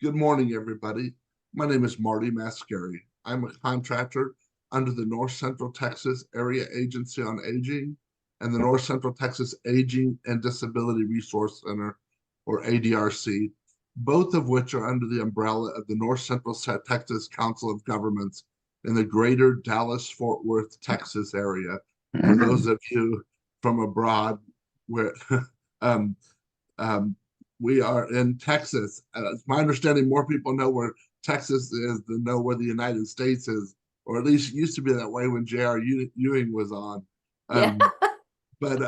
Good morning, everybody. My name is Marty Mascari. I'm a contractor under the North Central Texas Area Agency on Aging and the North Central Texas Aging and Disability Resource Center, or ADRC, both of which are under the umbrella of the North Central Texas Council of Governments in the greater Dallas-Fort Worth, Texas area. For those of you from abroad, where um, um, we are in Texas. It's my understanding more people know where Texas is than know where the United States is, or at least it used to be that way when J.R. Ewing was on. Yeah. But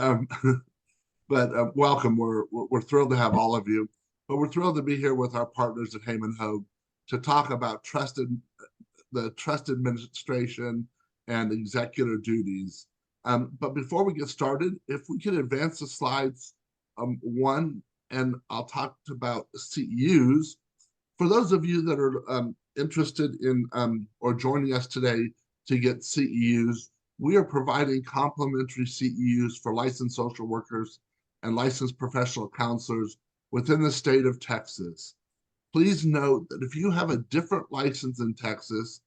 welcome. We're thrilled to have all of you. But we're thrilled to be here with our partners at Heyman Hogue to talk about the trust administration and executor duties. But before we get started, if we could advance the slides one, and I'll talk about CEUs. For those of you that are interested in or joining us today to get CEUs, we are providing complimentary CEUs for licensed social workers and licensed professional counselors within the state of Texas. Please note that if you have a different license in Texas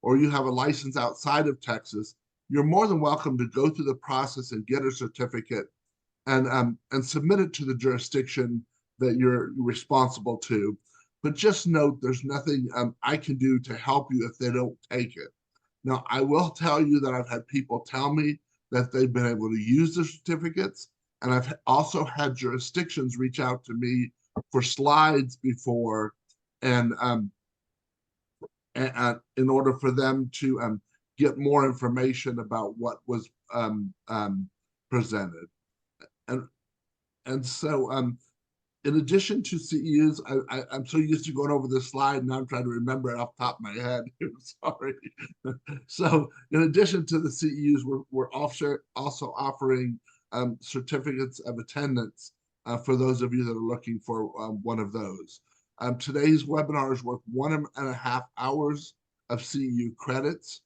or you have a license outside of Texas, you're more than welcome to go through the process and get a certificate and submit it to the jurisdiction that you're responsible to. But just note there's nothing I can do to help you if they don't take it. Now, I will tell you that I've had people tell me that they've been able to use the certificates, and I've also had jurisdictions reach out to me for slides before, and in order for them to get more information about what was presented. And so in addition to CEUs, I'm so used to going over this slide, and I'm trying to remember it off the top of my head. Sorry. So in addition to the CEUs, we're also offering certificates of attendance for those of you that are looking for one of those. Today's webinar is worth 1.5 hours of CEU credits.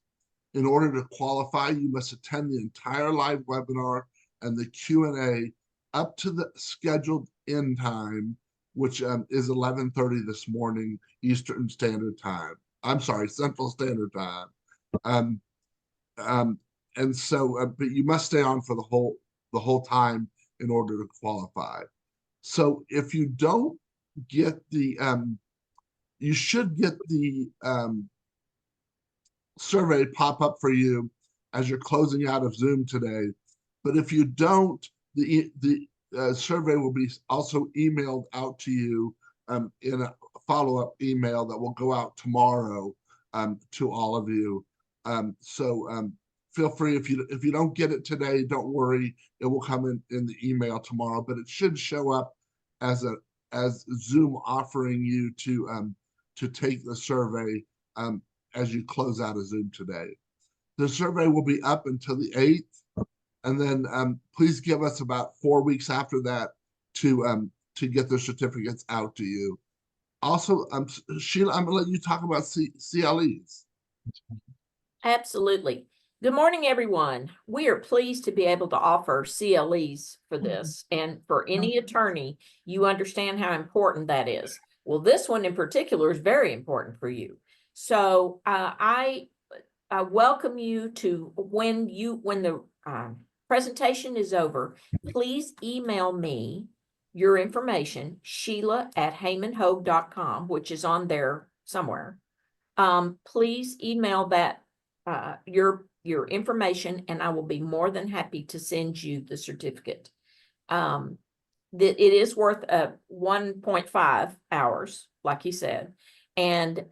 In order to qualify, you must attend the entire live webinar and the Q&A up to the scheduled end time, which is 11:30 this morning, Eastern Standard Time. I'm sorry, Central Standard Time. And so, but you must stay on for the whole time in order to qualify. So if you don't get the, you should get the survey pop up for you as you're closing out of Zoom today. But if you don't, the survey will be also emailed out to you in a follow-up email that will go out tomorrow to all of you. So feel free, if you don't get it today, don't worry, it will come in the email tomorrow, but it should show up as Zoom offering you to take the survey as you close out of Zoom today. The survey will be up until the 8th. And then please give us about 4 weeks after that to get the certificates out to you. Also, Sheila, I'm gonna let you talk about CLEs. Absolutely. Good morning, everyone. We are pleased to be able to offer CLEs for this. And for any attorney, you understand how important that is. Well, this one in particular is very important for you. So I welcome you to, when the presentation is over, please email me your information, Sheila@HeymanHogue.com, which is on there somewhere. Please email that your information, and I will be more than happy to send you the certificate. That it is worth 1.5 hours, like you said, and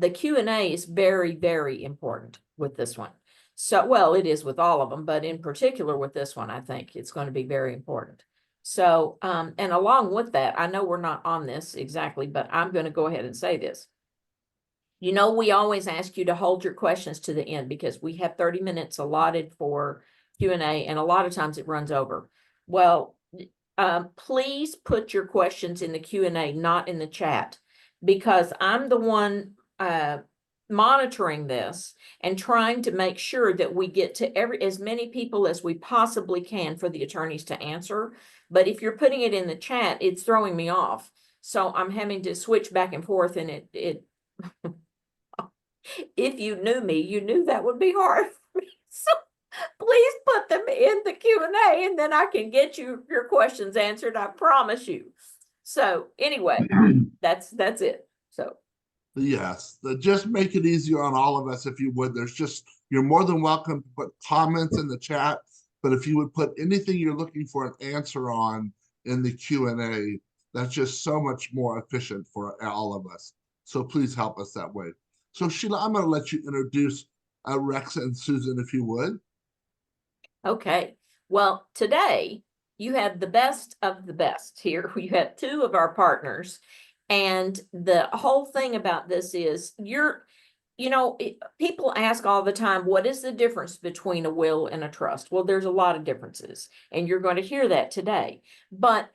the Q&A is very, very important with this one. So, well, it is with all of them, but in particular with this one, I think it's going to be very important. So, and along with that, I know we're not on this exactly, but I'm going to go ahead and say this. You know, we always ask you to hold your questions to the end because we have 30 minutes allotted for Q&A, and a lot of times it runs over. Well, please put your questions in the Q&A, not in the chat, because I'm the one monitoring this and trying to make sure that we get to as many people as we possibly can for the attorneys to answer. But if you're putting it in the chat, it's throwing me off. So I'm having to switch back and forth, and it if you knew me, you knew that would be hard for me. So please put them in the Q&A, and then I can get your questions answered. I promise you. So anyway, that's it. So Yes, just make it easier on all of us if you would. You're more than welcome to put comments in the chat, but if you would put anything you're looking for an answer on in the Q&A, that's just so much more efficient for all of us. So please help us that way. So Sheila, I'm going to let you introduce Rex and Susan, if you would. okay. Well, today you have the best of the best here. You have two of our partners. And the whole thing about this is people ask all the time, what is the difference between a will and a trust? Well, there's a lot of differences, and you're going to hear that today. But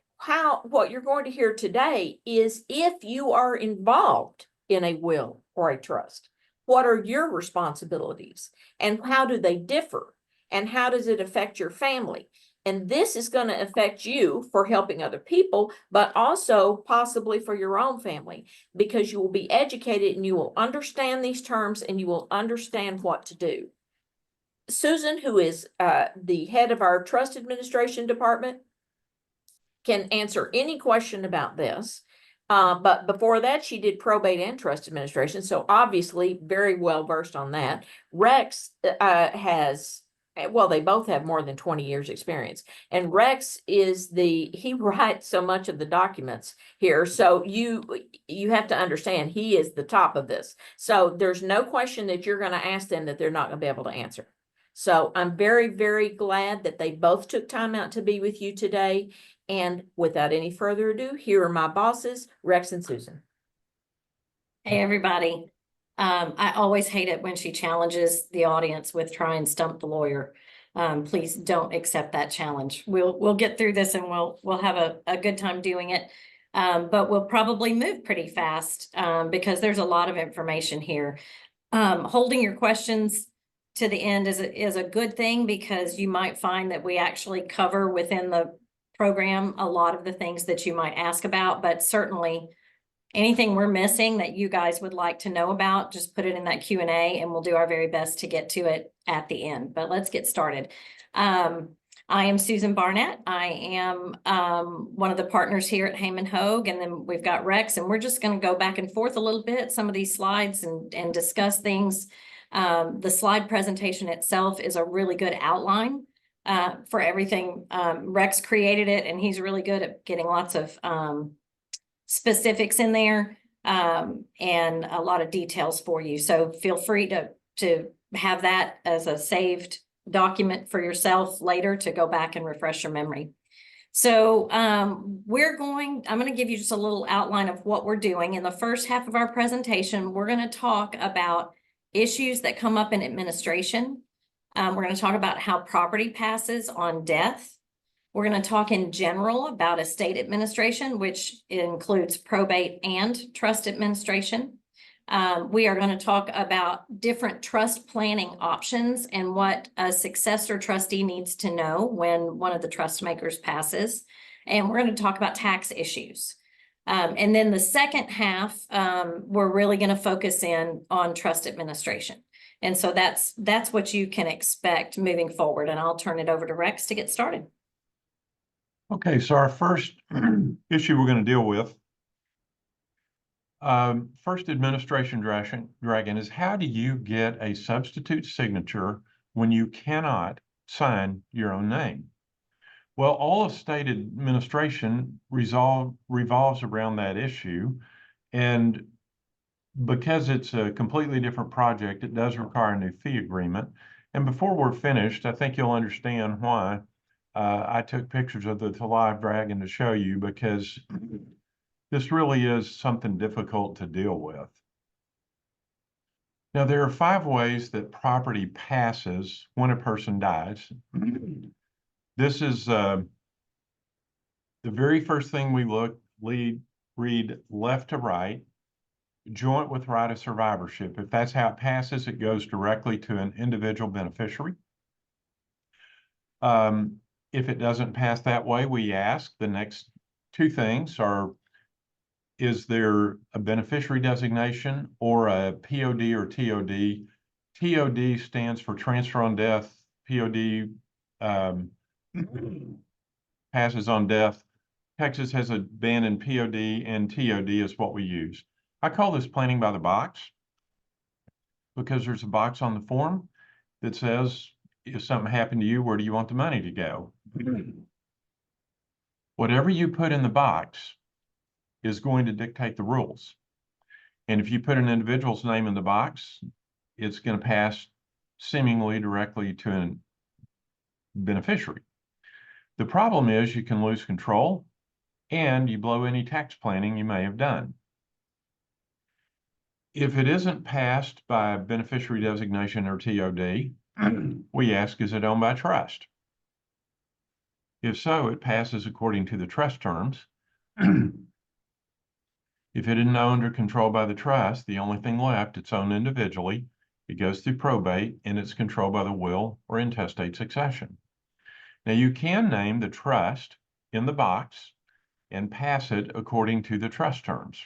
what you're going to hear today is if you are involved in a will or a trust, what are your responsibilities and how do they differ? And how does it affect your family? And this is going to affect you for helping other people, but also possibly for your own family, because you will be educated and you will understand these terms and you will understand what to do. Susan, who is the head of our trust administration department, can answer any question about this. But before that, she did probate and trust administration. So obviously very well versed on that. Rex they both have more than 20 years experience. And Rex he writes so much of the documents here. So you have to understand he is the top of this. So there's no question that you're going to ask them that they're not going to be able to answer. So I'm very, very glad that they both took time out to be with you today. And without any further ado, here are my bosses, Rex and Susan. Hey, everybody. I always hate it when she challenges the audience with try and stump the lawyer. Please don't accept that challenge. We'll get through this and we'll have a good time doing it. But we'll probably move pretty fast because there's a lot of information here. Holding your questions to the end is a good thing because you might find that we actually cover within the program a lot of the things that you might ask about, but certainly anything we're missing that you guys would like to know about, just put it in that Q&A and we'll do our very best to get to it at the end. But let's get started. I am Susan Barnett. I am one of the partners here at Heyman Hogue, and then we've got Rex, and we're just going to go back and forth a little bit, some of these slides and discuss things. The slide presentation itself is a really good outline for everything. Rex created it, and he's really good at getting lots of specifics in there and a lot of details for you. So feel free to have that as a saved document for yourself later to go back and refresh your memory. So I'm going to give you just a little outline of what we're doing. In the first half of our presentation, we're going to talk about issues that come up in administration. We're going to talk about how property passes on death. We're going to talk in general about estate administration, which includes probate and trust administration. We are going to talk about different trust planning options and what a successor trustee needs to know when one of the trust makers passes. And we're going to talk about tax issues. And then the second half, we're really going to focus in on trust administration. And so that's what you can expect moving forward. And I'll turn it over to Rex to get started. Okay, so our first issue we're going to deal with, first administration dragon is how do you get a substitute signature when you cannot sign your own name? Well, all of state administration revolves around that issue. And because it's a completely different project, it does require a new fee agreement. And before we're finished, I think you'll understand why I took pictures of the live dragon to show you, because this really is something difficult to deal with. Now, there are 5 ways that property passes when a person dies. This is the very first thing we read left to right, joint with right of survivorship. If that's how it passes, it goes directly to an individual beneficiary. If it doesn't pass that way, we ask the next 2 things are is there a beneficiary designation or a POD or TOD? TOD stands for transfer on death. POD passes on death. Texas has a ban in POD, and TOD is what we use. I call this planning by the box because there's a box on the form that says, if something happened to you, where do you want the money to go? Whatever you put in the box is going to dictate the rules. And if you put an individual's name in the box, it's going to pass seemingly directly to a beneficiary. The problem is you can lose control and you blow any tax planning you may have done. If it isn't passed by beneficiary designation or TOD, we ask, is it owned by trust? If so, it passes according to the trust terms. If it isn't owned or controlled by the trust, the only thing left, it's owned individually, it goes through probate, and it's controlled by the will or intestate succession. Now, you can name the trust in the box and pass it according to the trust terms.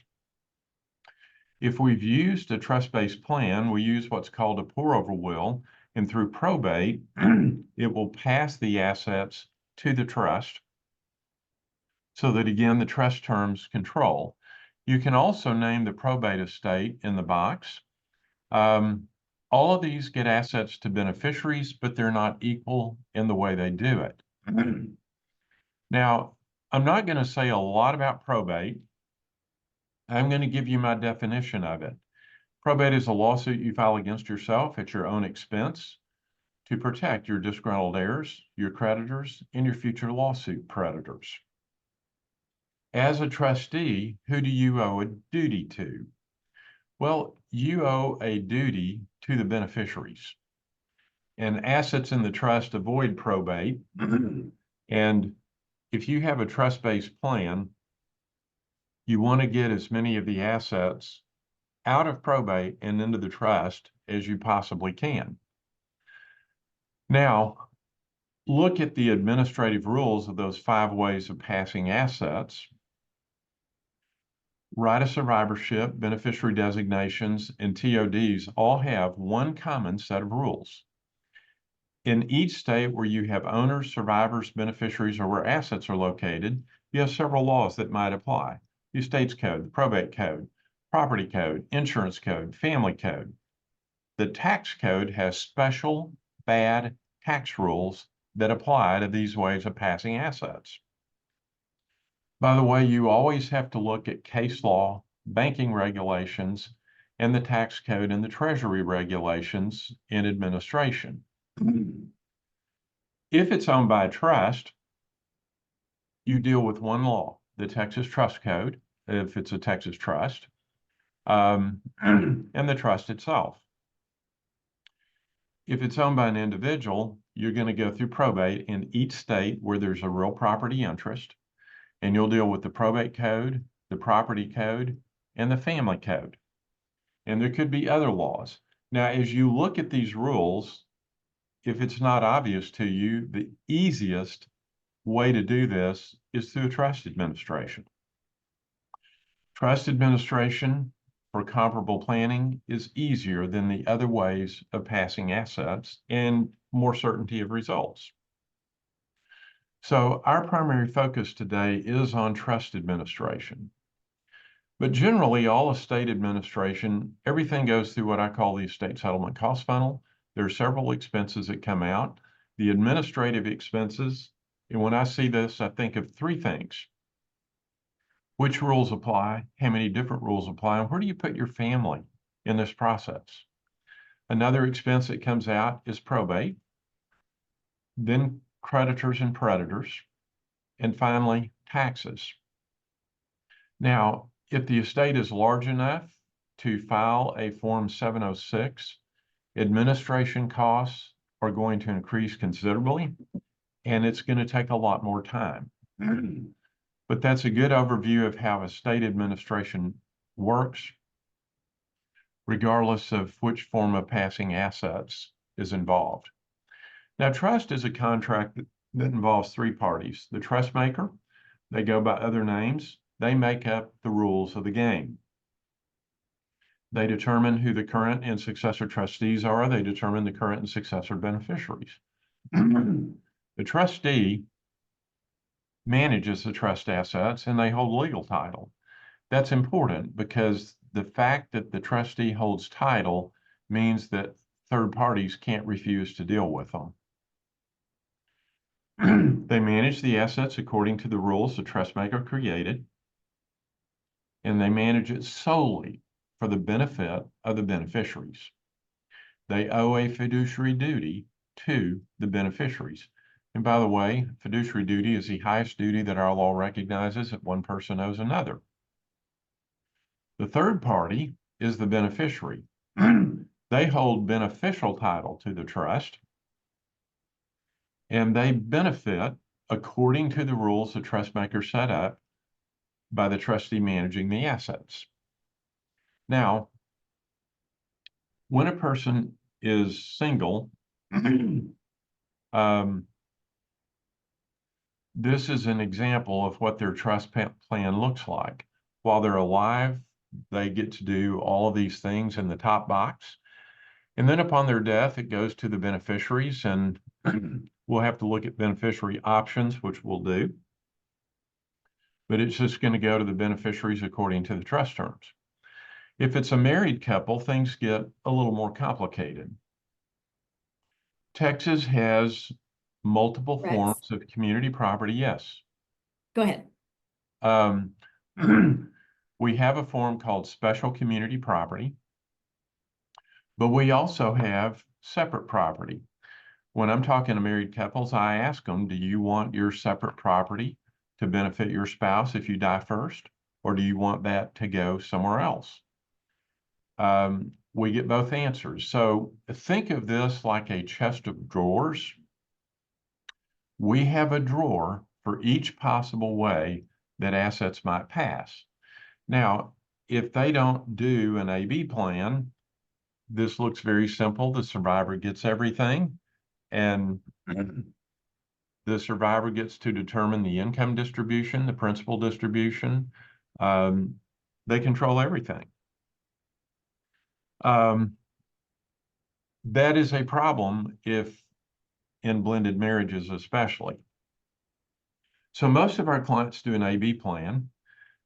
If we've used a trust-based plan, we use what's called a pour-over will, and through probate, it will pass the assets to the trust so that, again, the trust terms control. You can also name the probate estate in the box. All of these get assets to beneficiaries, but they're not equal in the way they do it. Now, I'm not going to say a lot about probate. I'm going to give you my definition of it. Probate is a lawsuit you file against yourself at your own expense to protect your disgruntled heirs, your creditors, and your future lawsuit predators. As a trustee, who do you owe a duty to? Well, you owe a duty to the beneficiaries. And assets in the trust avoid probate. And if you have a trust-based plan, you want to get as many of the assets out of probate and into the trust as you possibly can. Now, look at the administrative rules of those 5 ways of passing assets. Right of survivorship, beneficiary designations, and TODs all have one common set of rules. In each state where you have owners, survivors, beneficiaries, or where assets are located, you have several laws that might apply. The estates code, the probate code, property code, insurance code, family code. The tax code has special bad tax rules that apply to these ways of passing assets. By the way, you always have to look at case law, banking regulations, and the tax code and the treasury regulations in administration. If it's owned by a trust, you deal with one law, the Texas Trust Code, if it's a Texas trust, and the trust itself. If it's owned by an individual, you're going to go through probate in each state where there's a real property interest, and you'll deal with the probate code, the property code, and the family code. And there could be other laws. Now, as you look at these rules, if it's not obvious to you, the easiest way to do this is through a trust administration. Trust administration for comparable planning is easier than the other ways of passing assets and more certainty of results. So our primary focus today is on trust administration. But generally, all estate administration, everything goes through what I call the estate settlement cost funnel. There are several expenses that come out. The administrative expenses, and when I see this, I think of 3 things. Which rules apply? How many different rules apply? And where do you put your family in this process? Another expense that comes out is probate, then creditors and predators, and finally, taxes. Now, if the estate is large enough to file a Form 706, administration costs are going to increase considerably, and it's going to take a lot more time. But that's a good overview of how estate administration works, regardless of which form of passing assets is involved. Now, trust is a contract that involves 3 parties. The trust maker, they go by other names, they make up the rules of the game. They determine who the current and successor trustees are. They determine the current and successor beneficiaries. The trustee manages the trust assets and they hold legal title. That's important because the fact that the trustee holds title means that third parties can't refuse to deal with them. They manage the assets according to the rules the trust maker created, and they manage it solely for the benefit of the beneficiaries. They owe a fiduciary duty to the beneficiaries. And by the way, fiduciary duty is the highest duty that our law recognizes that one person owes another. The third party is the beneficiary. They hold beneficial title to the trust, and they benefit according to the rules the trust maker set up by the trustee managing the assets. Now, when a person is single, this is an example of what their trust plan looks like. While they're alive, they get to do all of these things in the top box. And then upon their death, it goes to the beneficiaries, and we'll have to look at beneficiary options, which we'll do. But it's just going to go to the beneficiaries according to the trust terms. If it's a married couple, things get a little more complicated. Texas has multiple Rex? forms of community property. Yes. Go ahead. We have a form called special community property, but we also have separate property. When I'm talking to married couples, I ask them, do you want your separate property to benefit your spouse if you die first, or do you want that to go somewhere else? We get both answers. So think of this like a chest of drawers. We have a drawer for each possible way that assets might pass. Now, if they don't do an AB plan, this looks very simple. The survivor gets everything, and the survivor gets to determine the income distribution, the principal distribution. They control everything. That is a problem if in blended marriages especially. So most of our clients do an AB plan.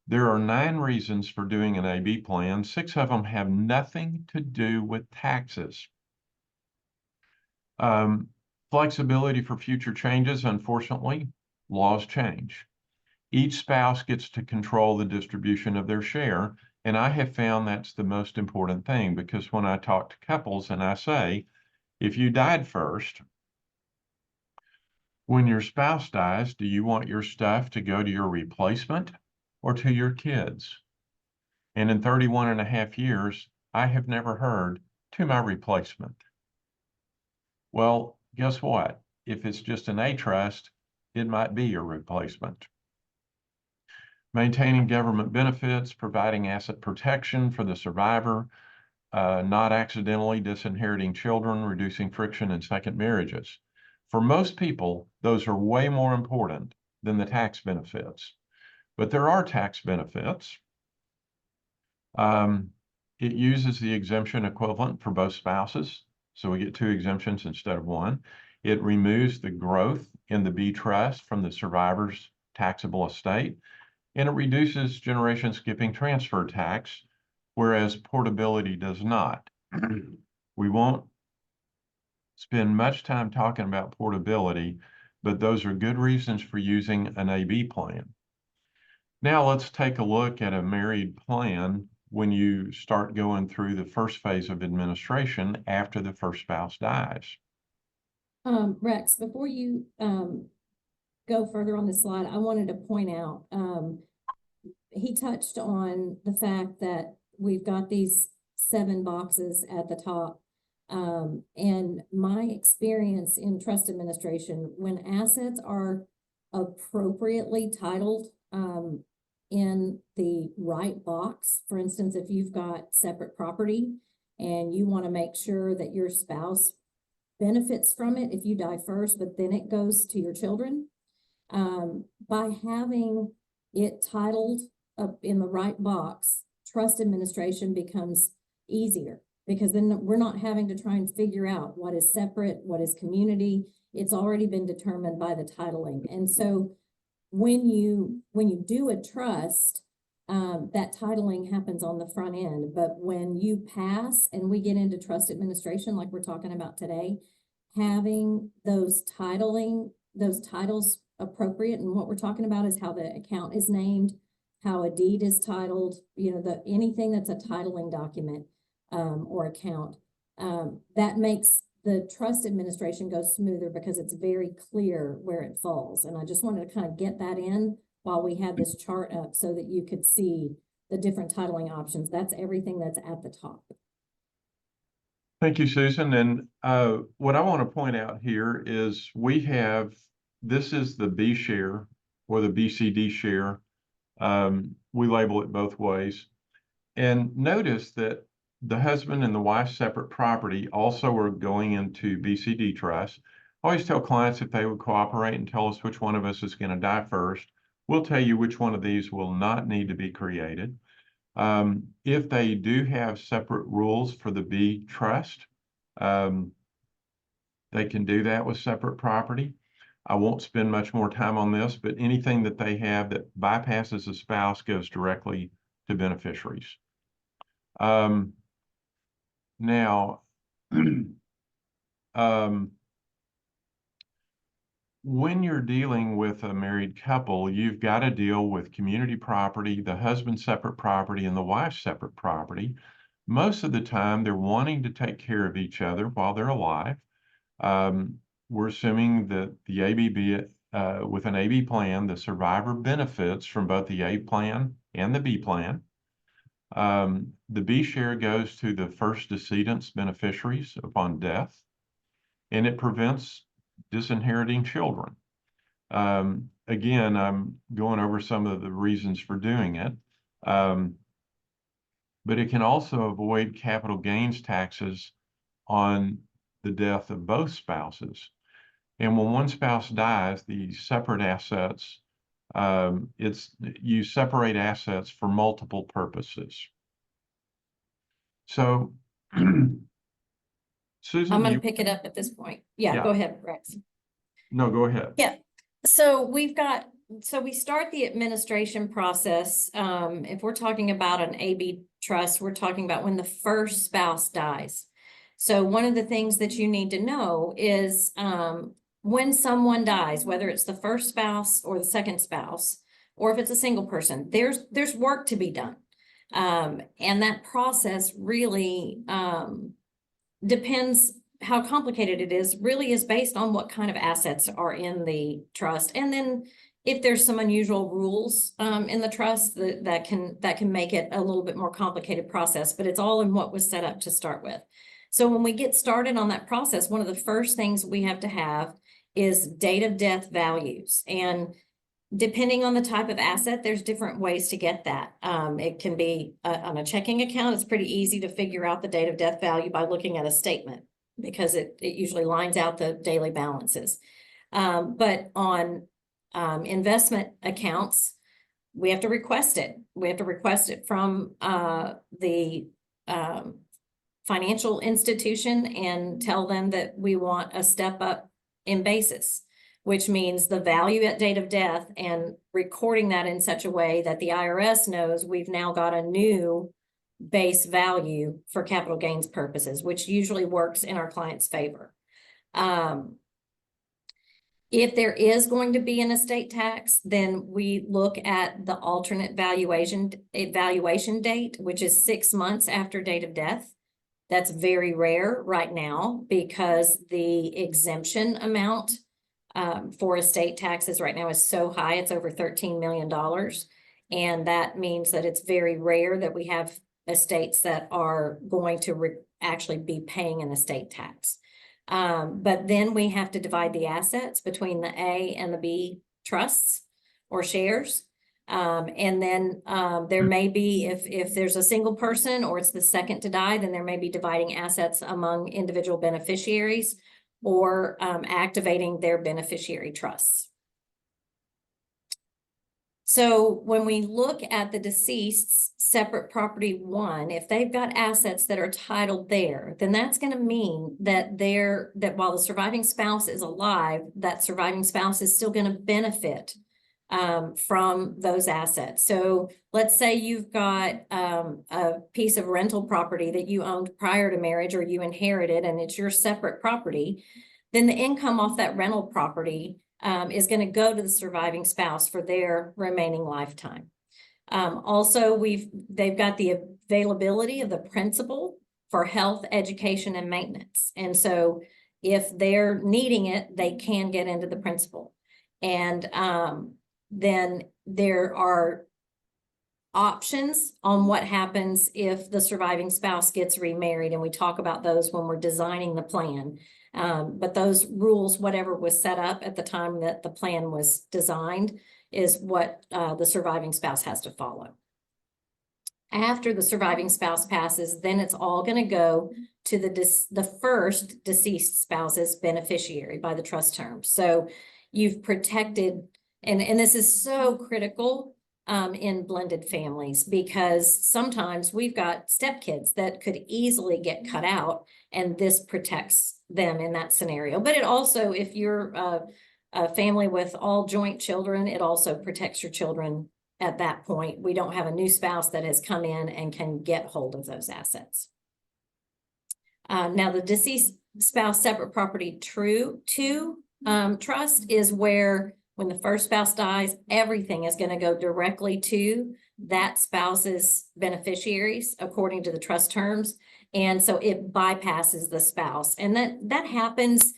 There are 9 reasons for doing an AB plan. 6 of them have nothing to do with taxes. Flexibility for future changes. Unfortunately, laws change. Each spouse gets to control the distribution of their share. And I have found that's the most important thing, because when I talk to couples and I say, if you died first, when your spouse dies, do you want your stuff to go to your replacement or to your kids? And in 31.5 years, I have never heard to my replacement. Well, guess what? If it's just an A trust, it might be your replacement. Maintaining government benefits, providing asset protection for the survivor, not accidentally disinheriting children, reducing friction in second marriages. For most people, those are way more important than the tax benefits. But there are tax benefits. It uses the exemption equivalent for both spouses. So we get 2 exemptions instead of 1. It removes the growth in the B trust from the survivor's taxable estate, and it reduces generation skipping transfer tax, whereas portability does not. We won't spend much time talking about portability, but those are good reasons for using an AB plan. Now let's take a look at a married plan when you start going through the first phase of administration after the first spouse dies. Rex, before you go further on the slide, I wanted to point out, he touched on the fact that we've got these 7 boxes at the top. And my experience in trust administration, when assets are appropriately titled in the right box, for instance, if you've got separate property and you want to make sure that your spouse benefits from it if you die first, but then it goes to your children, by having it titled up in the right box, trust administration becomes easier. Because then we're not having to try and figure out what is separate, what is community. It's already been determined by the titling. And so when you do a trust, that titling happens on the front end. But when you pass and we get into trust administration, like we're talking about today, having those titles appropriate, and what we're talking about is how the account is named, how a deed is titled, anything that's a titling document or account, that makes the trust administration go smoother because it's very clear where it falls. And I just wanted to kind of get that in while we had this chart up so that you could see the different titling options. That's everything that's at the top. Thank you, Susan. And what I want to point out here is this is the B share or the BCD share. We label it both ways. And notice that the husband and the wife's separate property also are going into BCD trust. I always tell clients if they would cooperate and tell us which one of us is going to die first, we'll tell you which one of these will not need to be created. If they do have separate rules for the B trust, they can do that with separate property. I won't spend much more time on this, but anything that they have that bypasses a spouse goes directly to beneficiaries. Now, when you're dealing with a married couple, you've got to deal with community property, the husband's separate property, and the wife's separate property. Most of the time, they're wanting to take care of each other while they're alive. We're assuming that the ABB, with an AB plan, the survivor benefits from both the A plan and the B plan. The B share goes to the first decedent's beneficiaries upon death, and it prevents disinheriting children. Again, I'm going over some of the reasons for doing it, but it can also avoid capital gains taxes on the death of both spouses. And when one spouse dies, the separate assets, you separate assets for multiple purposes. So, Susan, I'm going to pick it up at this point. Yeah, go ahead, Rex. No, go ahead. Yeah. So we start the administration process. If we're talking about an AB trust, we're talking about when the first spouse dies. So one of the things that you need to know is when someone dies, whether it's the first spouse or the second spouse, or if it's a single person, there's work to be done. And that process really depends how complicated it is, really is based on what kind of assets are in the trust. And then if there's some unusual rules in the trust that can make it a little bit more complicated process, but it's all in what was set up to start with. So when we get started on that process, one of the first things we have to have is date of death values. And depending on the type of asset, there's different ways to get that. It can be on a checking account. It's pretty easy to figure out the date of death value by looking at a statement because it usually lines out the daily balances. But on investment accounts, we have to request it. We have to request it from the financial institution and tell them that we want a step up in basis, which means the value at date of death and recording that in such a way that the IRS knows we've now got a new base value for capital gains purposes, which usually works in our client's favor. If there is going to be an estate tax, then we look at the alternate valuation date, which is 6 months after date of death. That's very rare right now because the exemption amount for estate taxes right now is so high, it's over $13 million. And that means that it's very rare that we have estates that are going to actually be paying an estate tax. But then we have to divide the assets between the A and the B trusts or shares. And then there may be, if there's a single person or it's the second to die, then there may be dividing assets among individual beneficiaries or activating their beneficiary trusts. So when we look at the deceased's separate property one, if they've got assets that are titled there, then that's going to mean that that while the surviving spouse is alive, that surviving spouse is still going to benefit from those assets. So let's say you've got a piece of rental property that you owned prior to marriage or you inherited and it's your separate property, then the income off that rental property is going to go to the surviving spouse for their remaining lifetime. Also, they've got the availability of the principal for health, education, and maintenance. And so if they're needing it, they can get into the principal. And then there are options on what happens if the surviving spouse gets remarried. And we talk about those when we're designing the plan. But those rules, whatever was set up at the time that the plan was designed, is what the surviving spouse has to follow. After the surviving spouse passes, then it's all going to go to the first deceased spouse's beneficiary by the trust terms. So you've protected, and this is so critical in blended families, because sometimes we've got stepkids that could easily get cut out, and this protects them in that scenario. But it also, if you're a family with all joint children, it also protects your children at that point. We don't have a new spouse that has come in and can get hold of those assets. Now, the deceased spouse separate property trust is where, when the first spouse dies, everything is going to go directly to that spouse's beneficiaries according to the trust terms. And so it bypasses the spouse. And that happens.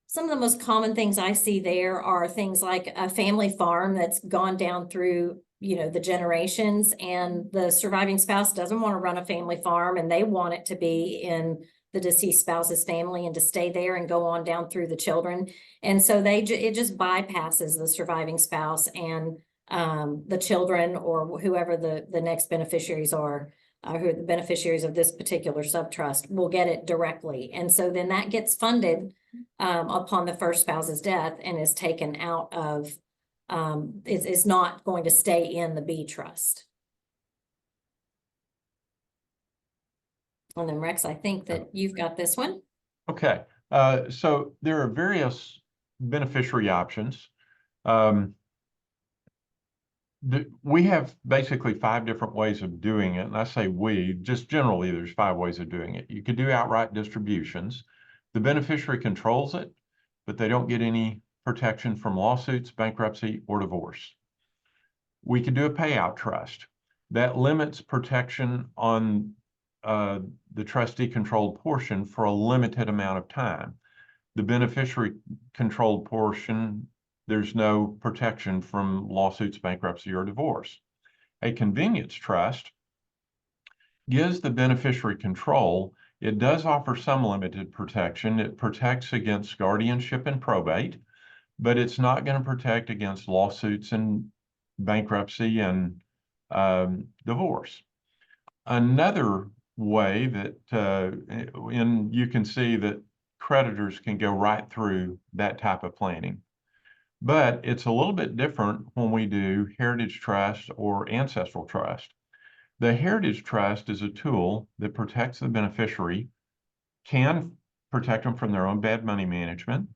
Some of the most common things I see there are things like a family farm that's gone down through, the generations, and the surviving spouse doesn't want to run a family farm and they want it to be in the deceased spouse's family and to stay there and go on down through the children. And so it just bypasses the surviving spouse, and the children or whoever the next beneficiaries are, who are the beneficiaries of this particular subtrust, will get it directly. And so then that gets funded upon the first spouse's death and is taken out of, is not going to stay in the B trust. And then Rex, I think that you've got this one. Okay, so there are various beneficiary options. We have basically 5 different ways of doing it. And I say we, just generally, there's 5 ways of doing it. You could do outright distributions. The beneficiary controls it, but they don't get any protection from lawsuits, bankruptcy, or divorce. We could do a payout trust. That limits protection on the trustee controlled portion for a limited amount of time. The beneficiary controlled portion, there's no protection from lawsuits, bankruptcy, or divorce. A convenience trust gives the beneficiary control. It does offer some limited protection. It protects against guardianship and probate, but it's not going to protect against lawsuits and bankruptcy and divorce. Another way that, and you can see that creditors can go right through that type of planning. But it's a little bit different when we do heritage trust or ancestral trust. The heritage trust is a tool that protects the beneficiary, can protect them from their own bad money management.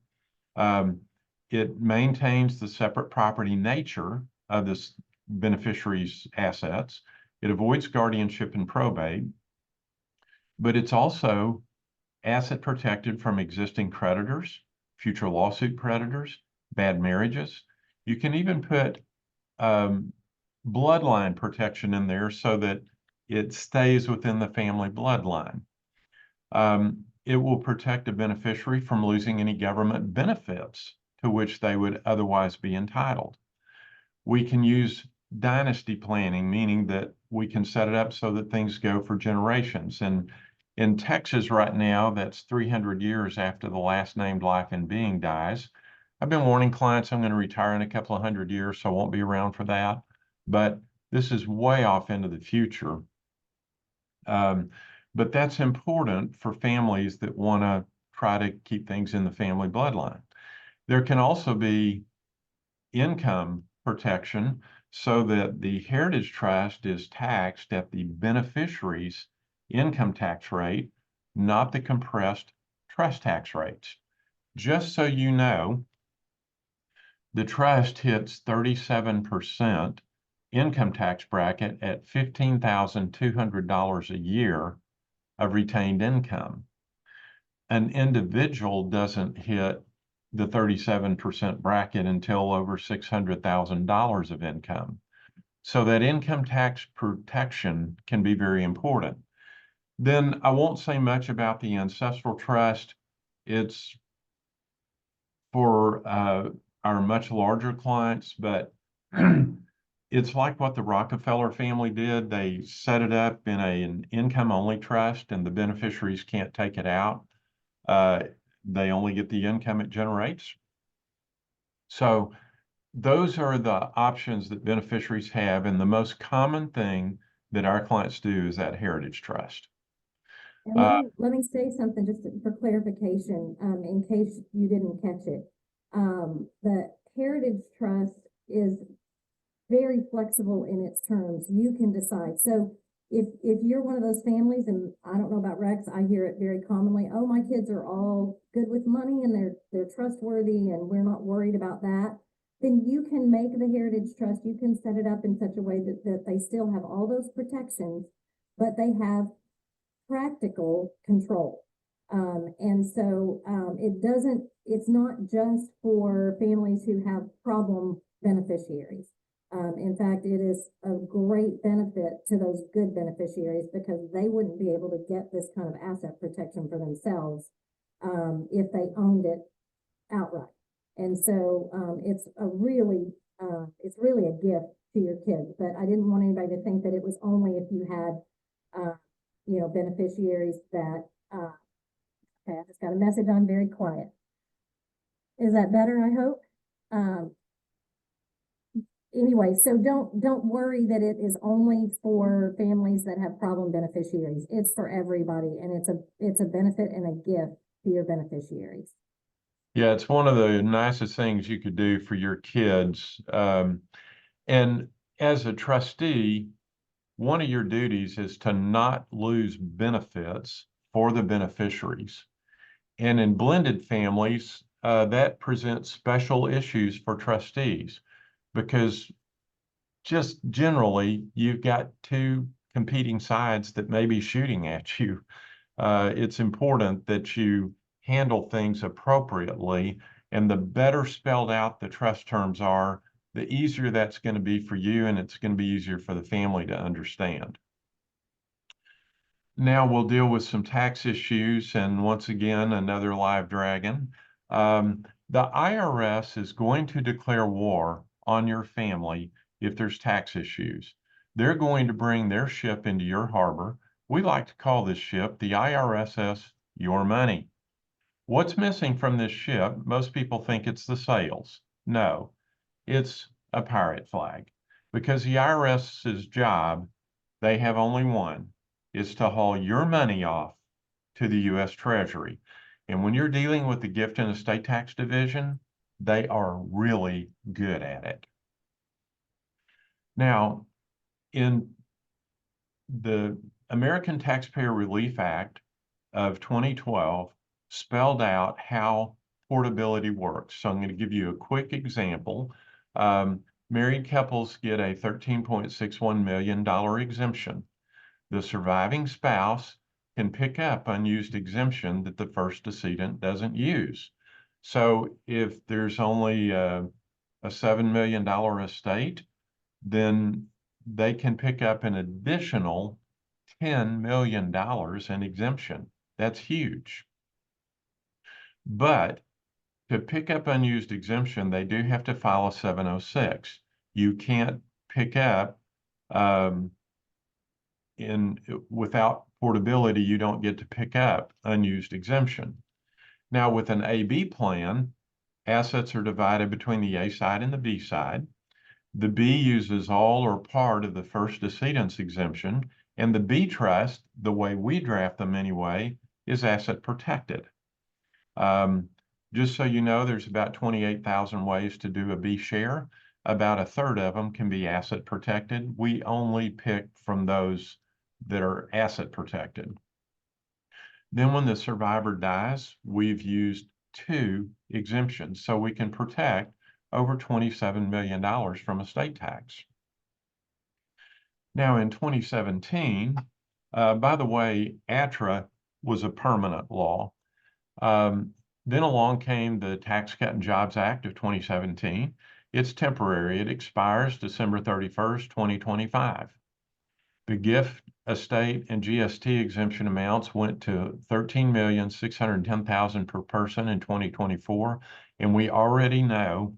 It maintains the separate property nature of this beneficiary's assets. It avoids guardianship and probate, but it's also asset protected from existing creditors, future lawsuit creditors, bad marriages. You can even put bloodline protection in there so that it stays within the family bloodline. It will protect a beneficiary from losing any government benefits to which they would otherwise be entitled. We can use dynasty planning, meaning that we can set it up so that things go for generations. And in Texas right now, that's 300 years after the last named life in being dies. I've been warning clients I'm going to retire in a couple of 100 years, so I won't be around for that. But this is way off into the future. But that's important for families that want to try to keep things in the family bloodline. There can also be income protection so that the Heritage Trust is taxed at the beneficiary's income tax rate, not the compressed trust tax rates. Just so you know, the trust hits 37% income tax bracket at $15,200 a year of retained income. An individual doesn't hit the 37% bracket until over $600,000 of income. So that income tax protection can be very important. Then I won't say much about the ancestral trust. It's for our much larger clients, but it's like what the Rockefeller family did. They set it up in an income-only trust, and the beneficiaries can't take it out. They only get the income it generates. So those are the options that beneficiaries have, and the most common thing that our clients do is that Heritage Trust. And let me say something just for clarification, in case you didn't catch it. The Heritage Trust is very flexible in its terms. You can decide. So if you're one of those families, and I don't know about Rex, I hear it very commonly, oh, my kids are all good with money and they're trustworthy and we're not worried about that, then you can make the Heritage Trust, you can set it up in such a way that they still have all those protections, but they have practical control. It's not just for families who have problem beneficiaries. In fact, it is a great benefit to those good beneficiaries because they wouldn't be able to get this kind of asset protection for themselves if they owned it outright. And so it's really a gift to your kids. But I didn't want anybody to think that it was only if you had beneficiaries that. Okay, I just got a message on very quiet. Is that better? I hope. Anyway, so don't worry that it is only for families that have problem beneficiaries. It's for everybody, and it's a benefit and a gift to your beneficiaries. Yeah, it's one of the nicest things you could do for your kids. And as a trustee, one of your duties is to not lose benefits for the beneficiaries. And in blended families, that presents special issues for trustees because just generally you've got two competing sides that may be shooting at you. It's important that you handle things appropriately, and the better spelled out the trust terms are, the easier that's going to be for you, and it's going to be easier for the family to understand. Now we'll deal with some tax issues, and once again, another live dragon. The IRS is going to declare war on your family if there's tax issues. They're going to bring their ship into your harbor. We like to call this ship the IRSS Your Money. What's missing from this ship? Most people think it's the sails. No, it's a pirate flag, because the IRS's job, they have only one, is to haul your money off to the U.S. Treasury. And when you're dealing with the Gift and Estate Tax Division, they are really good at it. Now, in the American Taxpayer Relief Act of 2012 spelled out how portability works. So I'm going to give you a quick example. Married couples get a $13.61 million exemption. The surviving spouse can pick up unused exemption that the first decedent doesn't use. So if there's only a $7 million estate, then they can pick up an additional $10 million in exemption. That's huge. But to pick up unused exemption, they do have to file a 706. You can't pick up without portability, you don't get to pick up unused exemption. Now with an AB plan, assets are divided between the A side and the B side. The B uses all or part of the first decedent's exemption, and the B trust, the way we draft them anyway, is asset protected. Just so you know, there's about 28,000 ways to do a B share. about a third of them can be asset protected. We only pick from those that are asset protected. Then when the survivor dies, we've used 2 exemptions, so we can protect over $27 million from estate tax. Now in 2017, by the way, ATRA was a permanent law. Then along came the Tax Cut and Jobs Act of 2017. It's temporary. It expires December 31st, 2025. The gift, estate, and GST exemption amounts went to $13,610,000 per person in 2024, and we already know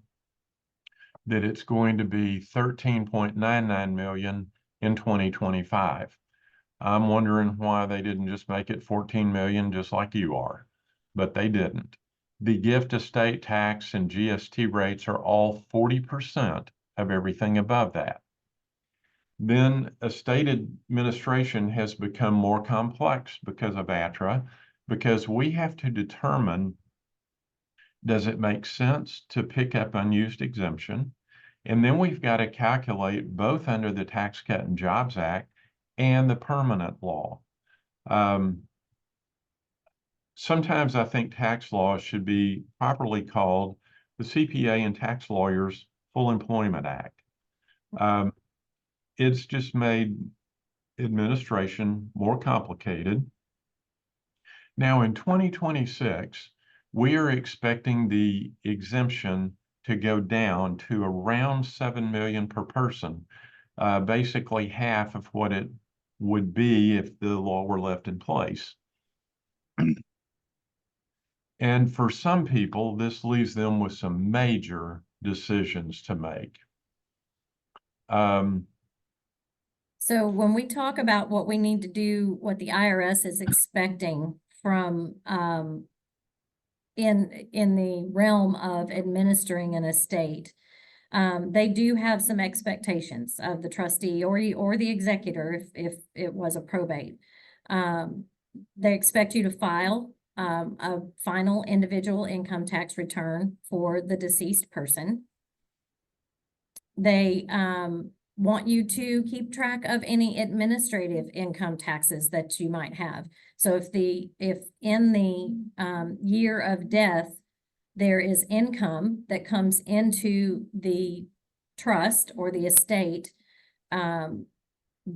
that it's going to be $13.99 million in 2025. I'm wondering why they didn't just make it 14 million just like you are, but they didn't. The gift, estate tax, and GST rates are all 40% of everything above that. Then estate administration has become more complex because of ATRA, because we have to determine, does it make sense to pick up unused exemption? And then we've got to calculate both under the Tax Cut and Jobs Act and the permanent law. Sometimes I think tax law should be properly called the CPA and Tax Lawyers Full Employment Act. It's just made administration more complicated. Now in 2026, we are expecting the exemption to go down to around 7 million per person, basically half of what it would be if the law were left in place. And for some people, this leaves them with some major decisions to make. So when we talk about what we need to do, what the IRS is expecting from in the realm of administering an estate, they do have some expectations of the trustee or the executor if it was a probate. They expect you to file a final individual income tax return for the deceased person. They want you to keep track of any administrative income taxes that you might have. So if in the year of death, there is income that comes into the trust or the estate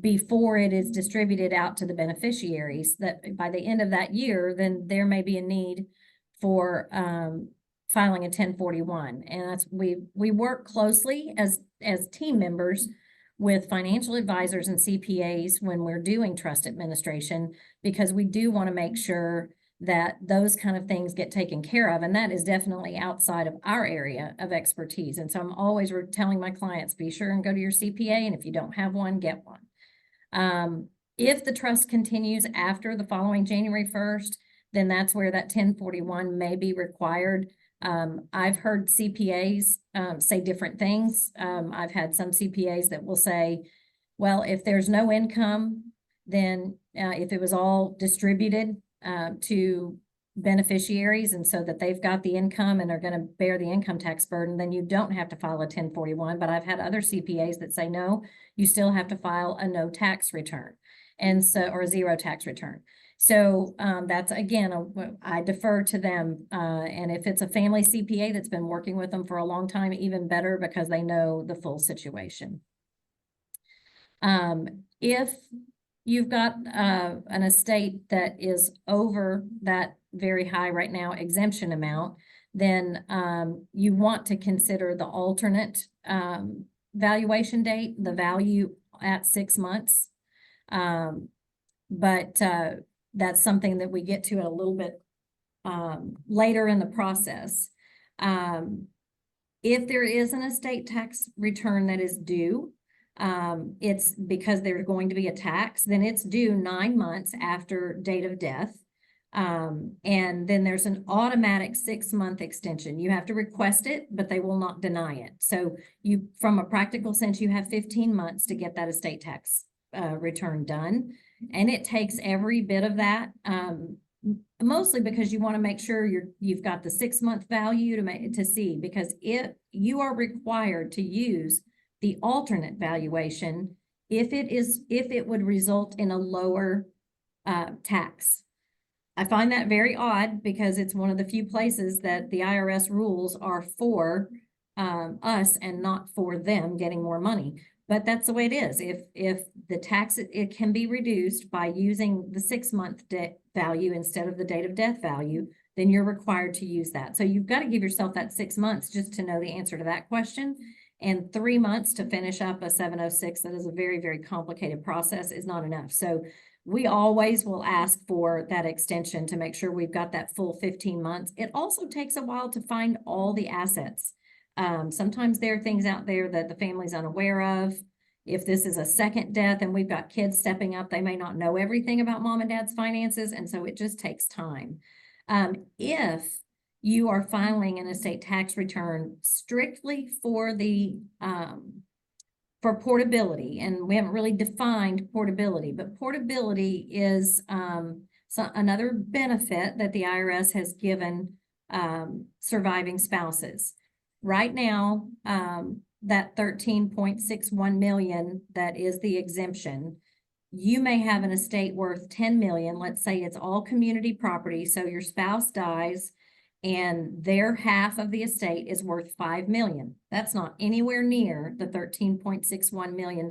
before it is distributed out to the beneficiaries, that by the end of that year, then there may be a need for filing a 1041. And that's we work closely as team members with financial advisors and CPAs when we're doing trust administration, because we do want to make sure that those kind of things get taken care of. And that is definitely outside of our area of expertise. And so I'm always telling my clients, be sure and go to your CPA. And if you don't have one, get one. If the trust continues after the following January 1st, then that's where that 1041 may be required. I've heard CPAs say different things. I've had some CPAs that will say, well, if there's no income, then if it was all distributed to beneficiaries, and so that they've got the income and are going to bear the income tax burden, then you don't have to file a 1041. But I've had other CPAs that say, no, you still have to file a no tax return, and so, or a zero tax return. So that's, again, I defer to them. And if it's a family CPA that's been working with them for a long time, even better, because they know the full situation. If you've got an estate that is over that very high right now exemption amount, then you want to consider the alternate valuation date, the value at 6 months. But that's something that we get to a little bit later in the process. If there is an estate tax return that is due, it's because there's going to be a tax, then it's due 9 months after date of death. And then there's an automatic 6-month extension. You have to request it, but they will not deny it. So you, from a practical sense, you have 15 months to get that estate tax return done. And it takes every bit of that Mostly because you want to make sure you've got the 6-month value to see, because if you are required to use the alternate valuation, if it would result in a lower tax. I find that very odd because it's one of the few places that the IRS rules are for us and not for them getting more money. But that's the way it is. If the tax, it can be reduced by using the 6-month value instead of the date of death value, then you're required to use that. So you've got to give yourself that 6 months just to know the answer to that question. And 3 months to finish up a 706, that is a very, very complicated process, is not enough. So we always will ask for that extension to make sure we've got that full 15 months. It also takes a while to find all the assets. Sometimes there are things out there that the family's unaware of. If this is a second death and we've got kids stepping up, they may not know everything about mom and dad's finances, and so it just takes time. If you are filing an estate tax return strictly for the for portability, and we haven't really defined portability, but portability is another benefit that the IRS has given surviving spouses. Right now, that 13.61 million that is the exemption, you may have an estate worth 10 million. Let's say it's all community property, so your spouse dies and their half of the estate is worth 5 million. That's not anywhere near the $13.61 million.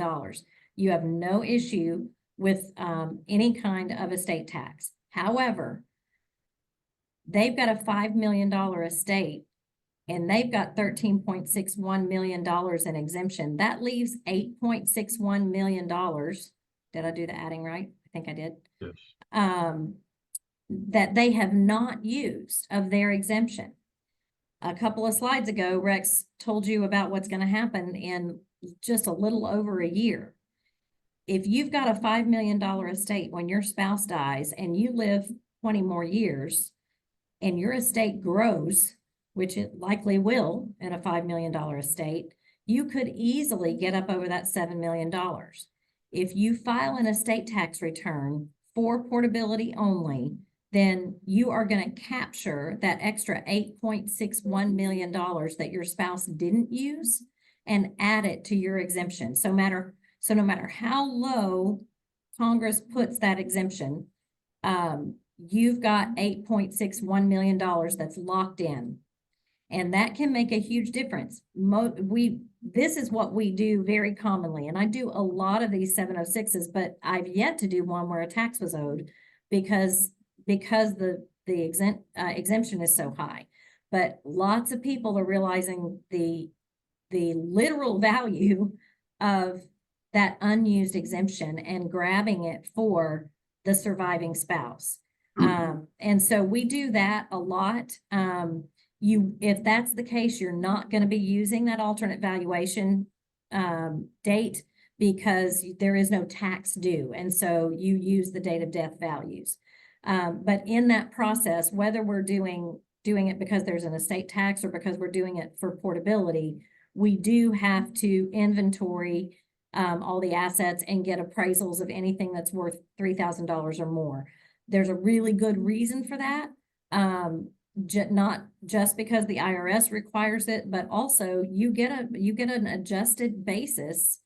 You have no issue with any kind of estate tax. However, they've got a $5 million estate and they've got $13.61 million in exemption. That leaves $8.61 million. Did I do the adding right? I think I did. Yes. That they have not used of their exemption. A couple of slides ago, Rex told you about what's going to happen in just a little over a year. If you've got a $5 million estate when your spouse dies and you live 20 more years and your estate grows, which it likely will in a $5 million estate, you could easily get up over that $7 million. If you file an estate tax return for portability only, then you are going to capture that extra $8.61 million that your spouse didn't use and add it to your exemption. So no matter how low Congress puts that exemption, you've got $8.61 million that's locked in. And that can make a huge difference. This is what we do very commonly. And I do a lot of these 706s, but I've yet to do one where a tax was owed because the exemption is so high. But lots of people are realizing the literal value of that unused exemption and grabbing it for the surviving spouse. And so we do that a lot. If that's the case, you're not going to be using that alternate valuation date because there is no tax due. And so you use the date of death values. But in that process, whether we're doing it because there's an estate tax or because we're doing it for portability, we do have to inventory all the assets and get appraisals of anything that's worth $3,000 or more. There's a really good reason for that. Not just because the IRS requires it, but also you get an adjusted basis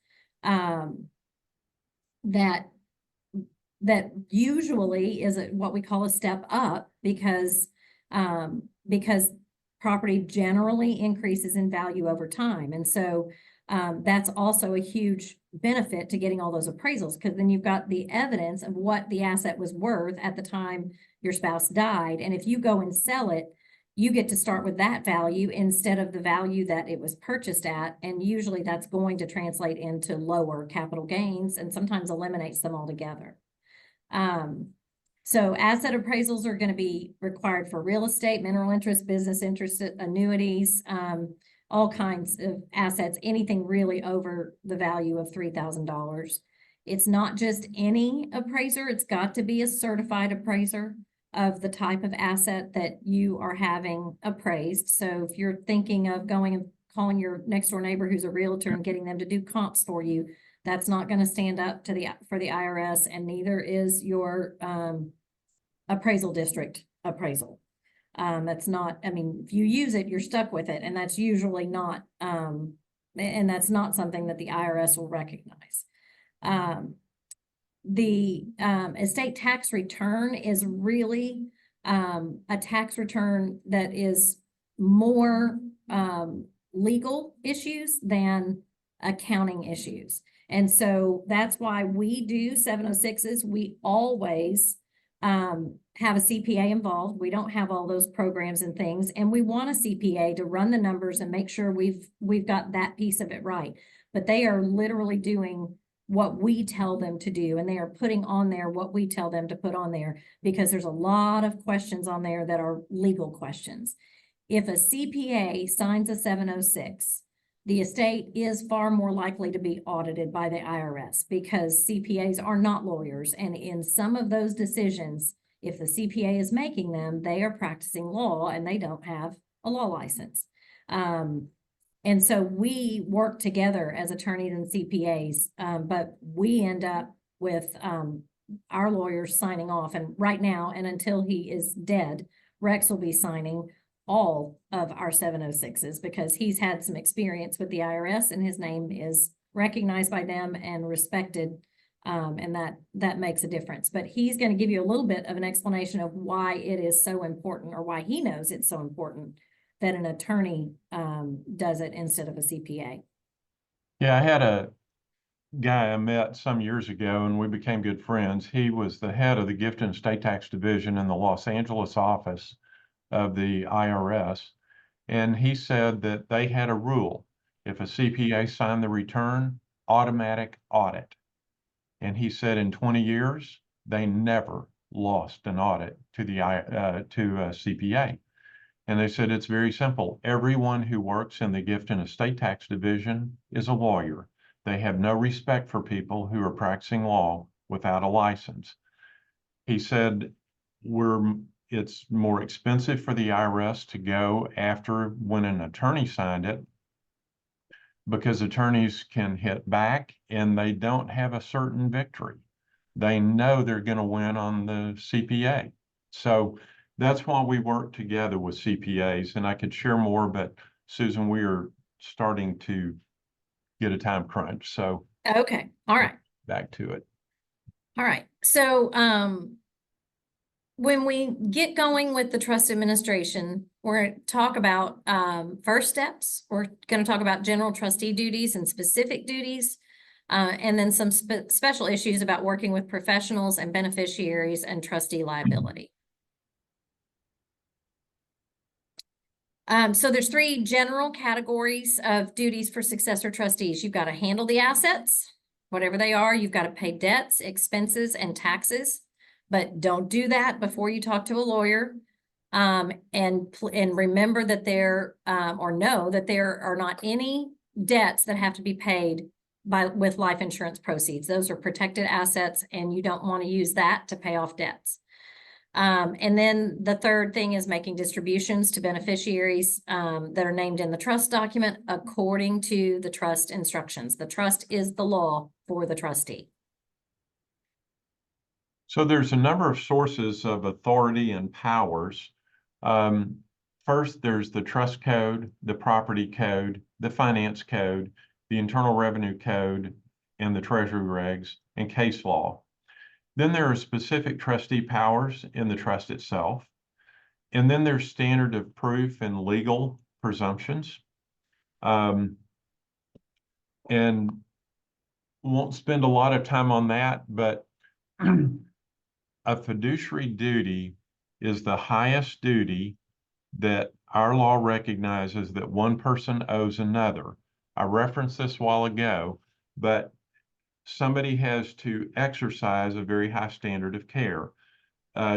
that usually is what we call a step up because property generally increases in value over time. And so that's also a huge benefit to getting all those appraisals, because then you've got the evidence of what the asset was worth at the time your spouse died. And if you go and sell it, you get to start with that value instead of the value that it was purchased at. And usually that's going to translate into lower capital gains and sometimes eliminates them altogether. So asset appraisals are going to be required for real estate, mineral interest, business interest, annuities, all kinds of assets, anything really over the value of $3,000. It's not just any appraiser. It's got to be a certified appraiser of the type of asset that you are having appraised. So if you're thinking of going and calling your next door neighbor who's a realtor and getting them to do comps for you, that's not going to stand up to for the IRS, and neither is your appraisal district appraisal. That's not, I mean, if you use it, you're stuck with it, and that's usually not, and that's not something that the IRS will recognize. The estate tax return is really a tax return that is more legal issues than accounting issues. And so that's why we do 706s. We always have a CPA involved. We don't have all those programs and things, and we want a CPA to run the numbers and make sure we've got that piece of it right. But they are literally doing what we tell them to do, and they are putting on there what we tell them to put on there, because there's a lot of questions on there that are legal questions. If a CPA signs a 706, the estate is far more likely to be audited by the IRS, because CPAs are not lawyers. And in some of those decisions, if the CPA is making them, they are practicing law and they don't have a law license. And so we work together as attorneys and CPAs, but we end up with our lawyers signing off. And right now, and until he is dead, Rex will be signing all of our 706s, because he's had some experience with the IRS and his name is recognized by them and respected. And that makes a difference. But he's going to give you a little bit of an explanation of why it is so important, or why he knows it's so important that an attorney does it instead of a CPA. Yeah, I had a guy I met some years ago and we became good friends. He was the head of the Gift and Estate Tax Division in the Los Angeles office of the IRS. And he said that they had a rule: if a CPA signed the return, automatic audit. And he said in 20 years, they never lost an audit to a CPA. And they said it's very simple. Everyone who works in the Gift and Estate Tax Division is a lawyer. They have no respect for people who are practicing law without a license. He said it's more expensive for the IRS to go after when an attorney signed it, because attorneys can hit back and they don't have a certain victory. They know they're going to win on the CPA. So that's why we work together with CPAs. And I could share more, but Susan, we are starting to get a time crunch. So Okay. All right. back to it. All right. So when we get going with the trust administration, we're going to talk about first steps. We're going to talk about general trustee duties and specific duties, and then some special issues about working with professionals and beneficiaries and trustee liability. So there's 3 general categories of duties for successor trustees. You've got to handle the assets, whatever they are. You've got to pay debts, expenses, and taxes. But don't do that before you talk to a lawyer. And remember that or know that there are not any debts that have to be paid with life insurance proceeds. Those are protected assets, and you don't want to use that to pay off debts. And then the third thing is making distributions to beneficiaries that are named in the trust document according to the trust instructions. The trust is the law for the trustee. So there's a number of sources of authority and powers. First, there's the trust code, the property code, the finance code, the Internal Revenue Code, and the Treasury regs, and case law. Then there are specific trustee powers in the trust itself. And then there's standard of proof and legal presumptions. And won't spend a lot of time on that, but a fiduciary duty is the highest duty that our law recognizes that one person owes another. I referenced this a while ago, but somebody has to exercise a very high standard of care.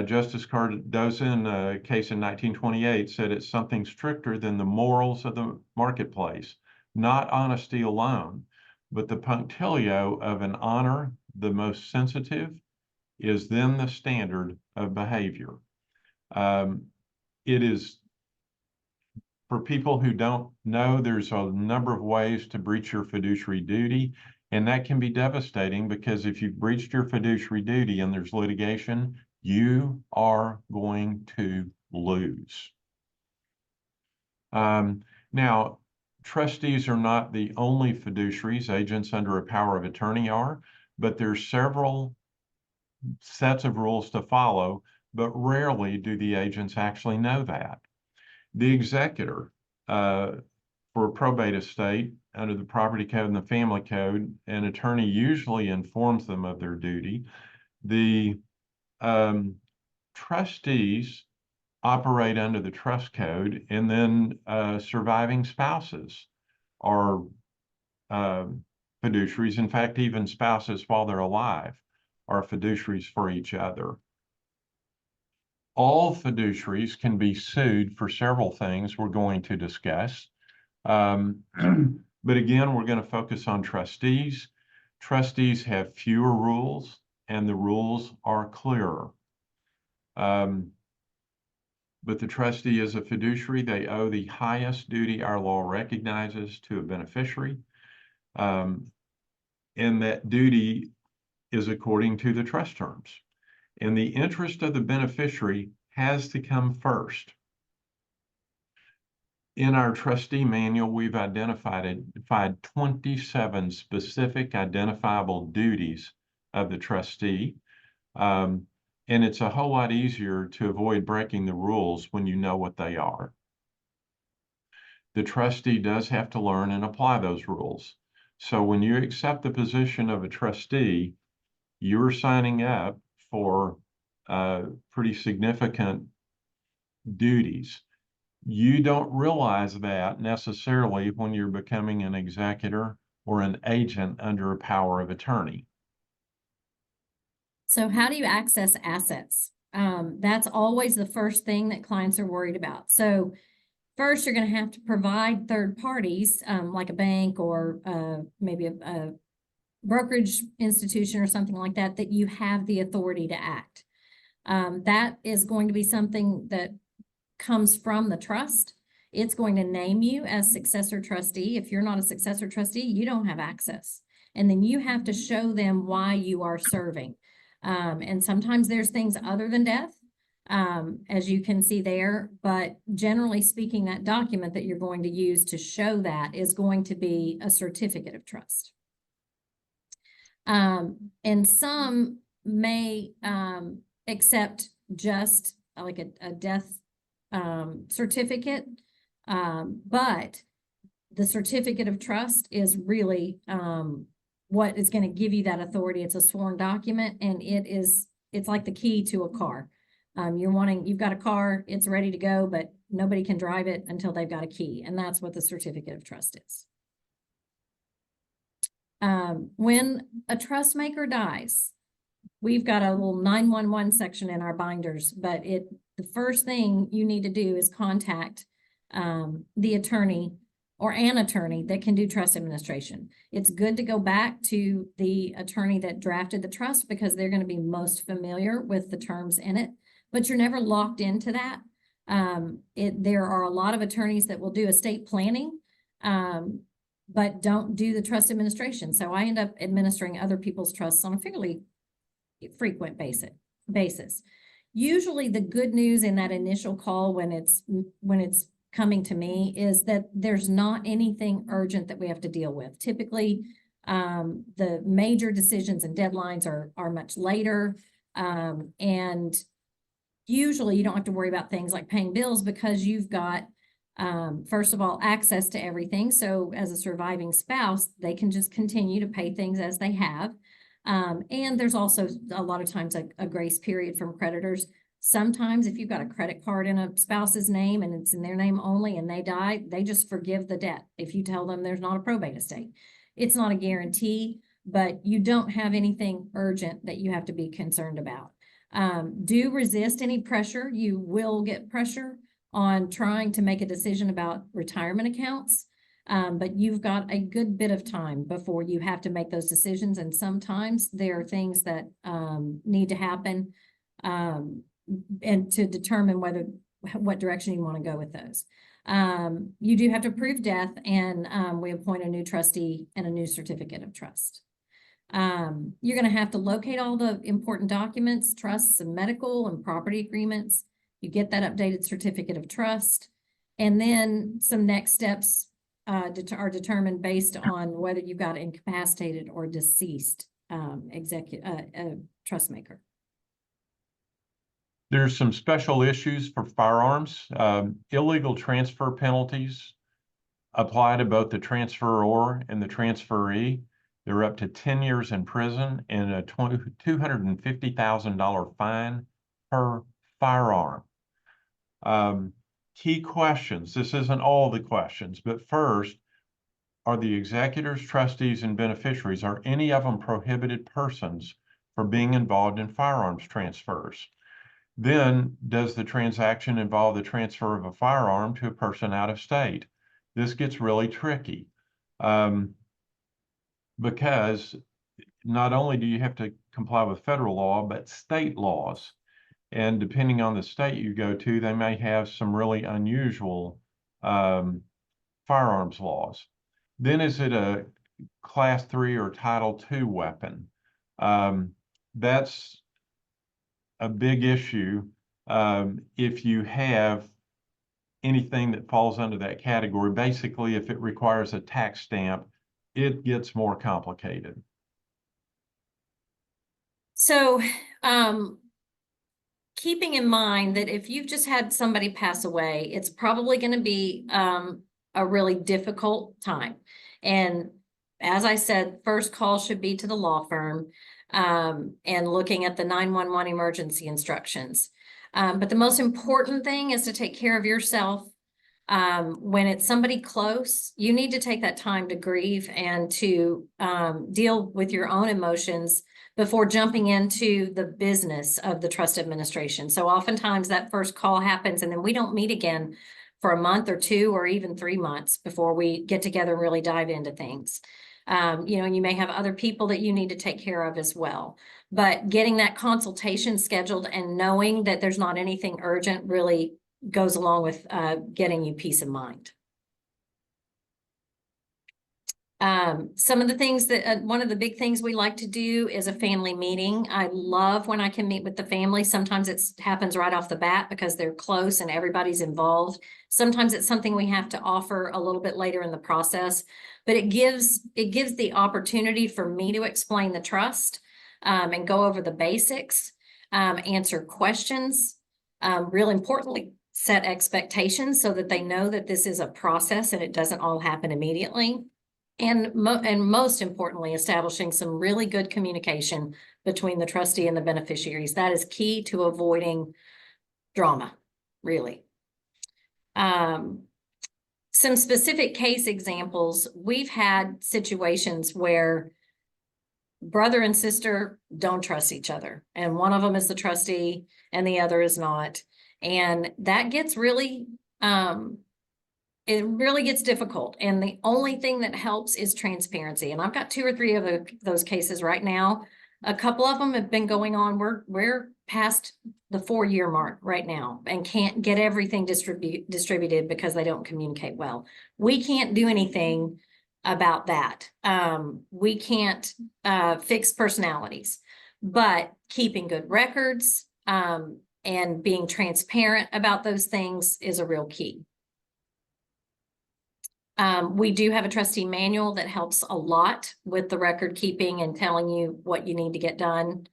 Justice Cardozo, in a case in 1928, said it's something stricter than the morals of the marketplace, not honesty alone, but the punctilio of an honor, the most sensitive, is then the standard of behavior. It is, for people who don't know, there's a number of ways to breach your fiduciary duty, and that can be devastating, because if you've breached your fiduciary duty and there's litigation, you are going to lose. Now, trustees are not the only fiduciaries. Agents under a power of attorney are, but there's several sets of rules to follow, but rarely do the agents actually know that. The executor, for a probate estate under the property code and the family code, an attorney usually informs them of their duty. The trustees operate under the trust code, and then surviving spouses are fiduciaries. In fact, even spouses while they're alive are fiduciaries for each other. All fiduciaries can be sued for several things we're going to discuss. But again, we're going to focus on trustees. Trustees have fewer rules, and the rules are clearer. But the trustee is a fiduciary. They owe the highest duty our law recognizes to a beneficiary. And that duty is according to the trust terms. And the interest of the beneficiary has to come first. In our trustee manual, we've identified 27 specific identifiable duties of the trustee. And it's a whole lot easier to avoid breaking the rules when you know what they are. The trustee does have to learn and apply those rules. So when you accept the position of a trustee, you're signing up for pretty significant duties. You don't realize that necessarily when you're becoming an executor or an agent under a power of attorney. So how do you access assets? That's always the first thing that clients are worried about. So first, you're going to have to provide third parties, like a bank or maybe a brokerage institution or something like that, that you have the authority to act. That is going to be something that comes from the trust. It's going to name you as successor trustee. If you're not a successor trustee, you don't have access. And then you have to show them why you are serving. And sometimes there's things other than death, as you can see there, but generally speaking, that document that you're going to use to show that is going to be a certificate of trust. And some may accept just like a death certificate, but the certificate of trust is really what is going to give you that authority. It's a sworn document, and it's like the key to a car. You've got a car, it's ready to go, but nobody can drive it until they've got a key, and that's what the certificate of trust is. When a trust maker dies, we've got a little 911 section in our binders, but the first thing you need to do is contact the attorney or an attorney that can do trust administration. It's good to go back to the attorney that drafted the trust because they're going to be most familiar with the terms in it, but you're never locked into that. There are a lot of attorneys that will do estate planning, but don't do the trust administration. So I end up administering other people's trusts on a fairly frequent basis. Usually the good news in that initial call when it's coming to me is that there's not anything urgent that we have to deal with. Typically, the major decisions and deadlines are much later. And usually you don't have to worry about things like paying bills because you've got, first of all, access to everything. So as a surviving spouse, they can just continue to pay things as they have. And there's also a lot of times a grace period from creditors. Sometimes if you've got a credit card in a spouse's name and it's in their name only and they die, they just forgive the debt if you tell them there's not a probate estate. It's not a guarantee, but you don't have anything urgent that you have to be concerned about. Do resist any pressure. You will get pressure on trying to make a decision about retirement accounts. But you've got a good bit of time before you have to make those decisions. And sometimes there are things that need to happen and to determine what direction you want to go with those. You do have to prove death, and we appoint a new trustee and a new certificate of trust. You're gonna have to locate all the important documents, trusts and medical and property agreements. You get that updated certificate of trust. And then some next steps are determined based on whether you got incapacitated or deceased trust maker. There's some special issues for firearms. Illegal transfer penalties apply to both the transferor and the transferee. They're up to 10 years in prison and a $250,000 fine per firearm. Key questions. This isn't all the questions, but first, are the executors, trustees, and beneficiaries, are any of them prohibited persons for being involved in firearms transfers? Then, does the transaction involve the transfer of a firearm to a person out of state? This gets really tricky because not only do you have to comply with federal law, but state laws. And depending on the state you go to, they may have some really unusual firearms laws. Then is it a Class 3 or Title II weapon? That's a big issue. If you have anything that falls under that category, basically, if it requires a tax stamp, it gets more complicated. So, keeping in mind that if you've just had somebody pass away, it's probably going to be a really difficult time. And as I said, first call should be to the law firm and looking at the 911 emergency instructions. But the most important thing is to take care of yourself. When it's somebody close, you need to take that time to grieve and to deal with your own emotions before jumping into the business of the trust administration. So oftentimes that first call happens and then we don't meet again for a month or 2 or even 3 months before we get together and really dive into things. You may have other people that you need to take care of as well. But getting that consultation scheduled and knowing that there's not anything urgent really goes along with getting you peace of mind. Some of the things that one of the big things we like to do is a family meeting. I love when I can meet with the family. Sometimes it happens right off the bat because they're close and everybody's involved. Sometimes it's something we have to offer a little bit later in the process, but it gives the opportunity for me to explain the trust and go over the basics, answer questions, real importantly, set expectations so that they know that this is a process and it doesn't all happen immediately. And most importantly, establishing some really good communication between the trustee and the beneficiaries. That is key to avoiding drama, really. Some specific case examples, we've had situations where brother and sister don't trust each other, and one of them is the trustee and the other is not. And that gets really it really gets difficult. And the only thing that helps is transparency. And I've got 2 or 3 of those cases right now. A couple of them have been going on. We're past the 4-year mark right now and can't get everything distributed because they don't communicate well. We can't do anything about that. We can't fix personalities, but keeping good records and being transparent about those things is a real key. We do have a trustee manual that helps a lot with the record keeping and telling you what you need to get done.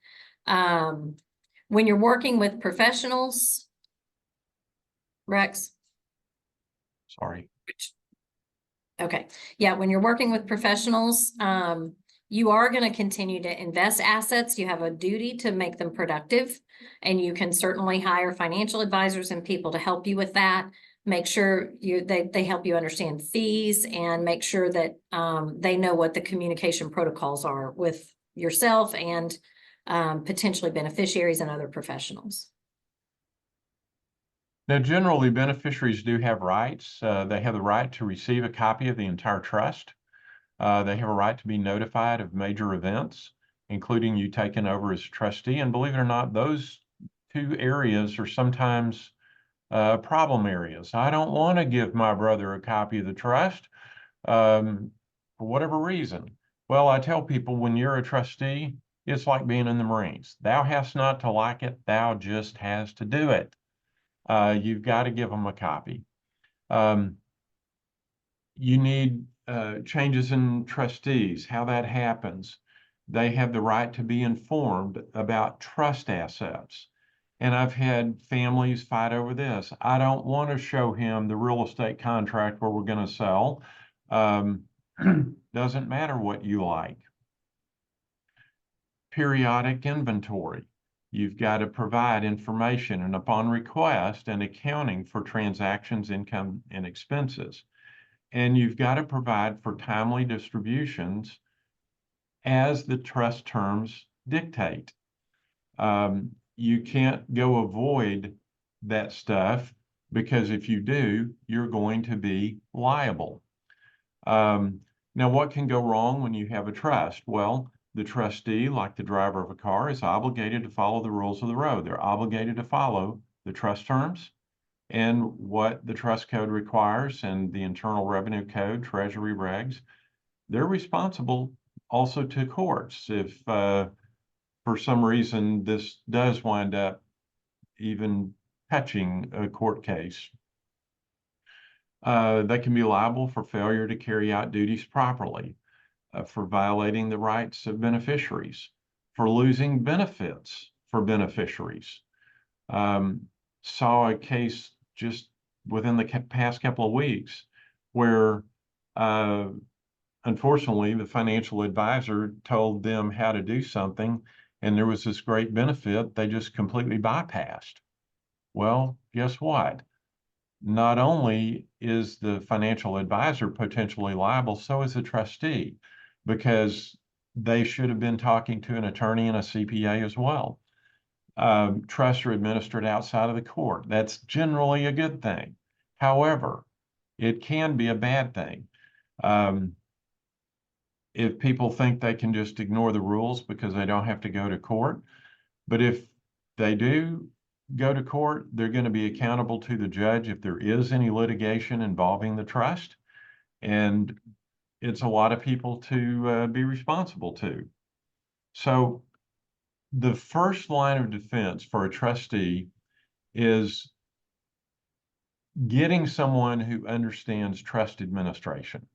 When you're working with professionals, Rex? Sorry. Okay. Yeah, when you're working with professionals, you are going to continue to invest assets. You have a duty to make them productive, and you can certainly hire financial advisors and people to help you with that. Make sure they help you understand fees and make sure that they know what the communication protocols are with yourself and potentially beneficiaries and other professionals. Now, generally, beneficiaries do have rights. They have the right to receive a copy of the entire trust. They have a right to be notified of major events, including you taking over as trustee. And believe it or not, those 2 areas are sometimes problem areas. I don't want to give my brother a copy of the trust for whatever reason. Well, I tell people when you're a trustee, it's like being in the Marines. Thou hast not to like it, thou just has to do it. You've got to give them a copy. You need changes in trustees, how that happens. They have the right to be informed about trust assets. And I've had families fight over this. I don't want to show him the real estate contract where we're going to sell. Doesn't matter what you like. Periodic inventory. You've got to provide information and upon request and accounting for transactions, income, and expenses. And you've got to provide for timely distributions as the trust terms dictate. You can't go avoid that stuff because if you do, you're going to be liable. Now, what can go wrong when you have a trust? Well, the trustee, like the driver of a car, is obligated to follow the rules of the road. They're obligated to follow the trust terms and what the trust code requires and the Internal Revenue Code, Treasury regs. They're responsible also to courts if for some reason this does wind up even touching a court case. They can be liable for failure to carry out duties properly, for violating the rights of beneficiaries, for losing benefits for beneficiaries. Saw a case just within the past couple of weeks where unfortunately the financial advisor told them how to do something and there was this great benefit they just completely bypassed. Well, guess what? Not only is the financial advisor potentially liable, so is the trustee, because they should have been talking to an attorney and a CPA as well. Trusts are administered outside of the court. That's generally a good thing. However, it can be a bad thing. If people think they can just ignore the rules because they don't have to go to court, but if they do go to court, they're going to be accountable to the judge if there is any litigation involving the trust. And it's a lot of people to be responsible to. So the first line of defense for a trustee is getting someone who understands trust administration.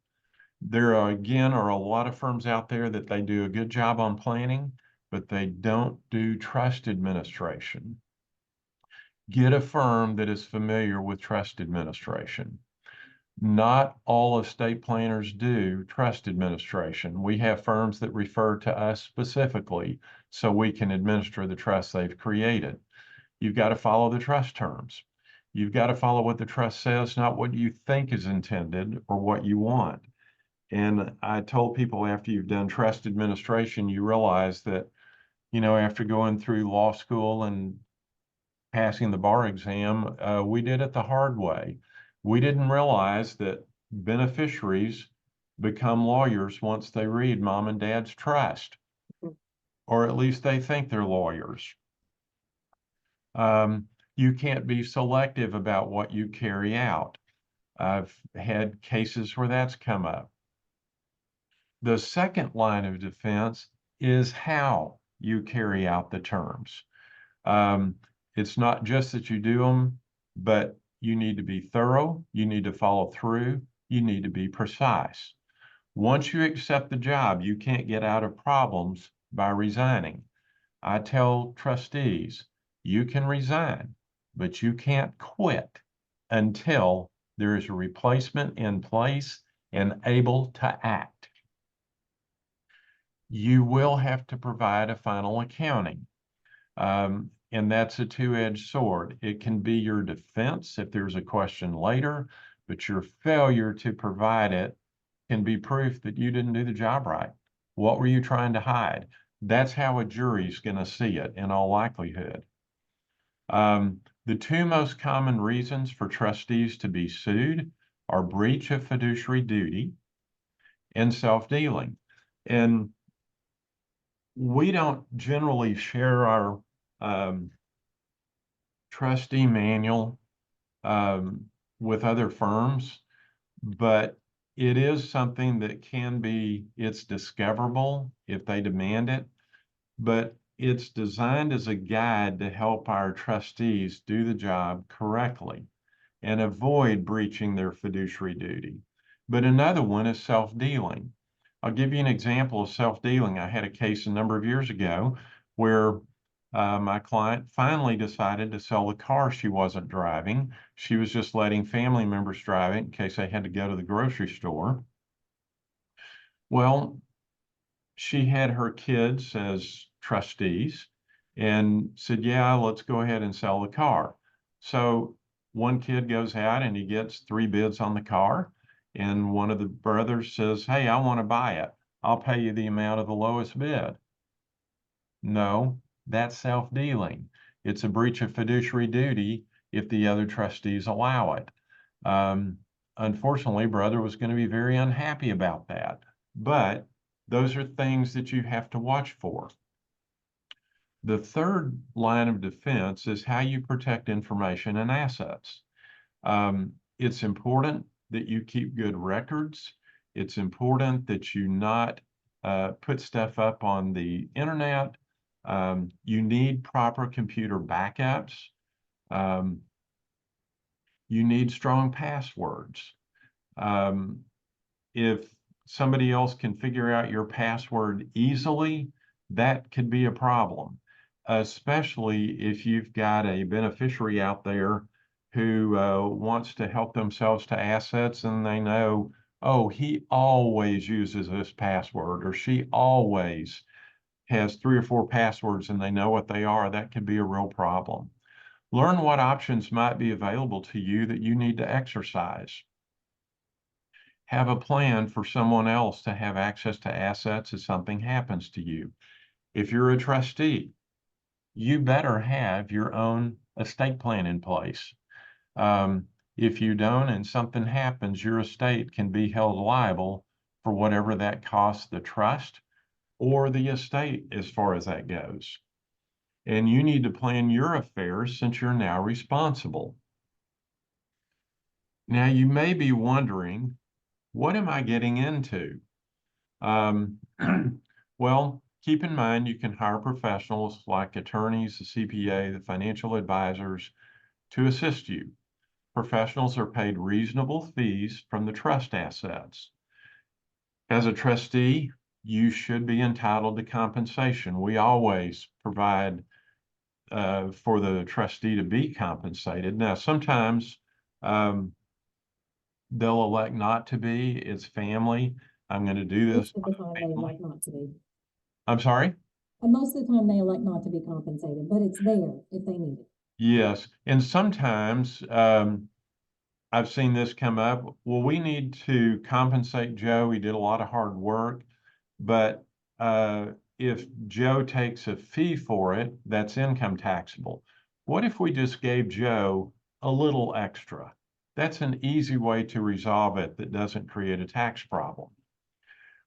There are, again, a lot of firms out there that they do a good job on planning, but they don't do trust administration. Get a firm that is familiar with trust administration. Not all estate planners do trust administration. We have firms that refer to us specifically so we can administer the trust they've created. You've got to follow the trust terms. You've got to follow what the trust says, not what you think is intended or what you want. And I told people after you've done trust administration, you realize that, after going through law school and passing the bar exam, we did it the hard way. We didn't realize that beneficiaries become lawyers once they read mom and dad's trust, or at least they think they're lawyers. You can't be selective about what you carry out. I've had cases where that's come up. The second line of defense is how you carry out the terms. It's not just that you do them, but you need to be thorough, you need to follow through, you need to be precise. Once you accept the job, you can't get out of problems by resigning. I tell trustees, you can resign, but you can't quit until there is a replacement in place and able to act. You will have to provide a final accounting. And that's a two-edged sword. It can be your defense if there's a question later, but your failure to provide it can be proof that you didn't do the job right. What were you trying to hide? That's how a jury's going to see it in all likelihood. The two most common reasons for trustees to be sued are breach of fiduciary duty and self-dealing. And we don't generally share our trustee manual with other firms, but it is something that can be, it's discoverable if they demand it, but it's designed as a guide to help our trustees do the job correctly and avoid breaching their fiduciary duty. But another one is self-dealing. I'll give you an example of self-dealing. I had a case a number of years ago where my client finally decided to sell the car she wasn't driving. She was just letting family members drive it in case they had to go to the grocery store. Well, she had her kids as trustees and said, yeah, let's go ahead and sell the car. So one kid goes out and he gets 3 bids on the car. And one of the brothers says, hey, I want to buy it. I'll pay you the amount of the lowest bid. No, that's self-dealing. It's a breach of fiduciary duty if the other trustees allow it. Unfortunately, brother was going to be very unhappy about that. But those are things that you have to watch for. The third line of defense is how you protect information and assets. It's important that you keep good records. It's important that you not put stuff up on the internet. You need proper computer backups. You need strong passwords. If somebody else can figure out your password easily, that could be a problem, especially if you've got a beneficiary out there who wants to help themselves to assets and they know, oh, he always uses this password or she always has 3 or 4 passwords and they know what they are. That could be a real problem. Learn what options might be available to you that you need to exercise. Have a plan for someone else to have access to assets if something happens to you. If you're a trustee, you better have your own estate plan in place. If you don't and something happens, your estate can be held liable for whatever that costs the trust or the estate as far as that goes. And you need to plan your affairs since you're now responsible. Now, you may be wondering, what am I getting into? Well, keep in mind you can hire professionals like attorneys, the CPA, the financial advisors to assist you. Professionals are paid reasonable fees from the trust assets. As a trustee, you should be entitled to compensation. We always provide for the trustee to be compensated. Now, sometimes they'll elect not to be. It's family. I'm going to do this. Most of the time they elect not to be. I'm sorry? And most of the time they elect not to be compensated, but it's there if they need it. Yes. And sometimes I've seen this come up. Well, we need to compensate Joe. He did a lot of hard work, but if Joe takes a fee for it, that's income taxable. What if we just gave Joe a little extra? That's an easy way to resolve it that doesn't create a tax problem.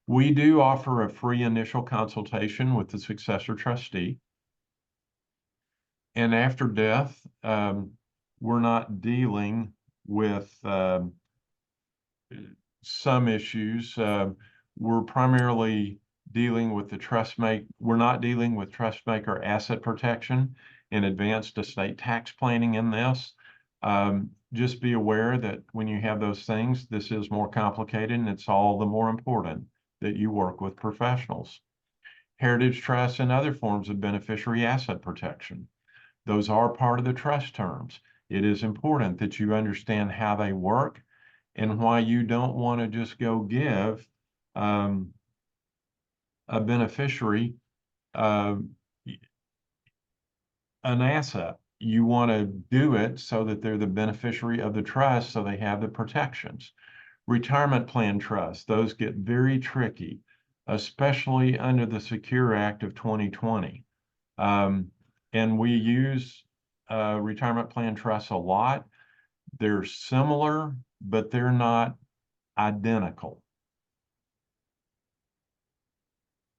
We do offer a free initial consultation with the successor trustee. And after death, we're not dealing with some issues. We're primarily dealing with the we're not dealing with trust maker asset protection and advanced estate tax planning in this. Just be aware that when you have those things, this is more complicated and it's all the more important that you work with professionals. Heritage trusts and other forms of beneficiary asset protection. Those are part of the trust terms. It is important that you understand how they work and why you don't want to just go give a beneficiary an asset. You want to do it so that they're the beneficiary of the trust so they have the protections. Retirement plan trusts, those get very tricky, especially under the Secure Act of 2020. And we use retirement plan trusts a lot. They're similar, but they're not identical.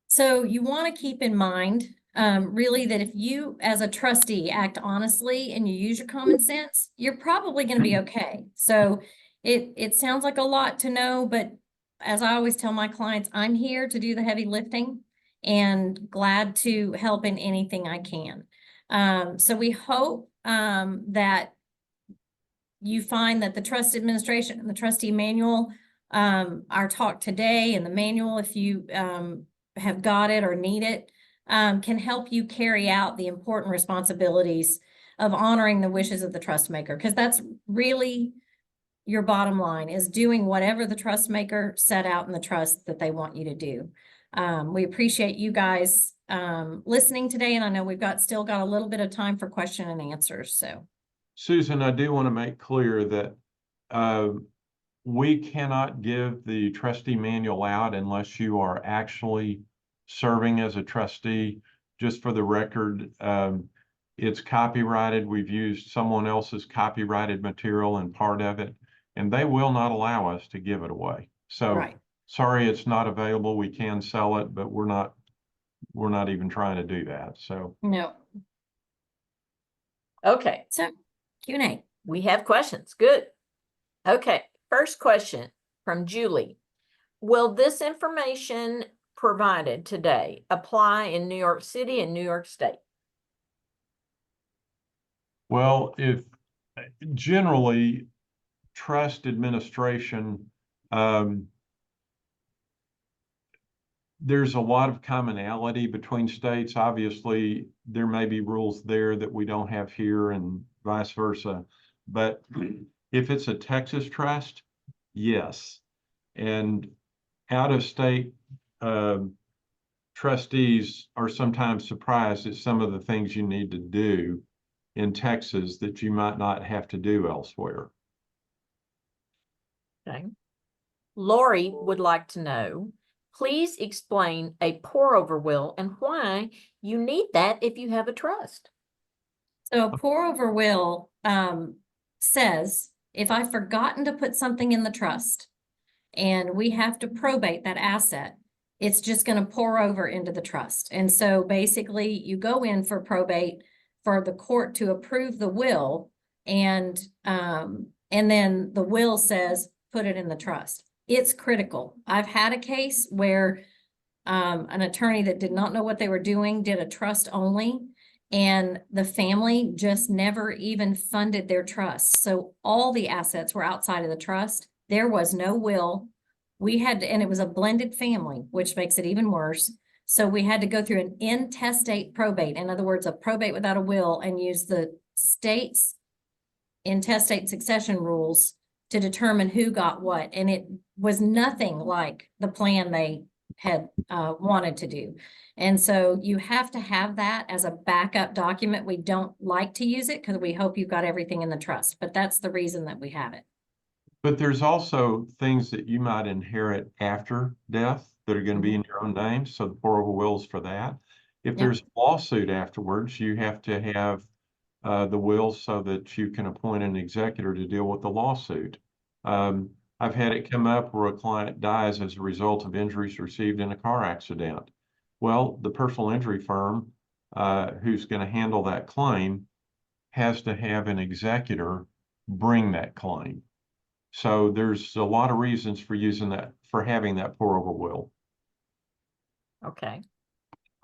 So you want to keep in mind, really, that if you, as a trustee, act honestly and you use your common sense, you're probably going to be okay. So It sounds like a lot to know, but as I always tell my clients, I'm here to do the heavy lifting and glad to help in anything I can. So we hope that you find that the trust administration and the trustee manual, our talk today and the manual, if you have got it or need it, can help you carry out the important responsibilities of honoring the wishes of the trust maker, because that's really your bottom line, is doing whatever the trust maker set out in the trust that they want you to do. We appreciate you guys listening today, and I know we've still got a little bit of time for question and answers, so. Susan, I do want to make clear that we cannot give the trustee manual out unless you are actually serving as a trustee. Just for the record, it's copyrighted. We've used someone else's copyrighted material in part of it, and they will not allow us to give it away. So Right. sorry, it's not available. We can sell it, but we're not even trying to do that. So No. Okay, So Q&A. we have questions. Good. Okay, first question from Julie. Will this information provided today apply in New York City and New York State? well, if generally trust administration, there's a lot of commonality between states. Obviously, there may be rules there that we don't have here and vice versa. But if it's a Texas trust, yes. And out-of-state trustees are sometimes surprised at some of the things you need to do in Texas that you might not have to do elsewhere. Okay. Lori would like to know, please explain a pour-over will and why you need that if you have a trust. So a pour-over will says, if I've forgotten to put something in the trust and we have to probate that asset, it's just going to pour over into the trust. And so basically you go in for probate for the court to approve the will, and then the will says, put it in the trust. It's critical. I've had a case where an attorney that did not know what they were doing did a trust only, and the family just never even funded their trust. So all the assets were outside of the trust. There was no will. We had to, and it was a blended family, which makes it even worse. So we had to go through an intestate probate. In other words, a probate without a will, and use the state's intestate succession rules to determine who got what. And it was nothing like the plan they had wanted to do. And so you have to have that as a backup document. We don't like to use it because we hope you've got everything in the trust, but that's the reason that we have it. But there's also things that you might inherit after death that are going to be in your own name. So the pour-over will's for that. If Yep. there's a lawsuit afterwards, you have to have the will so that you can appoint an executor to deal with the lawsuit. I've had it come up where a client dies as a result of injuries received in a car accident. Well, the personal injury firm who's going to handle that claim has to have an executor bring that claim. So there's a lot of reasons for using that, for having that pour-over will. Okay.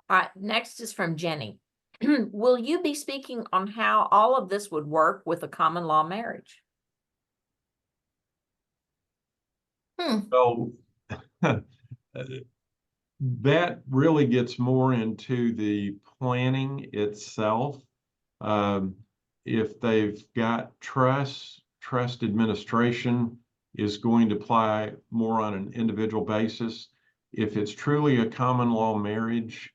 All right, next is from Jenny. Will you be speaking on how all of this would work with a common law marriage? So that really gets more into the planning itself. If they've got trust administration is going to apply more on an individual basis. If it's truly a common law marriage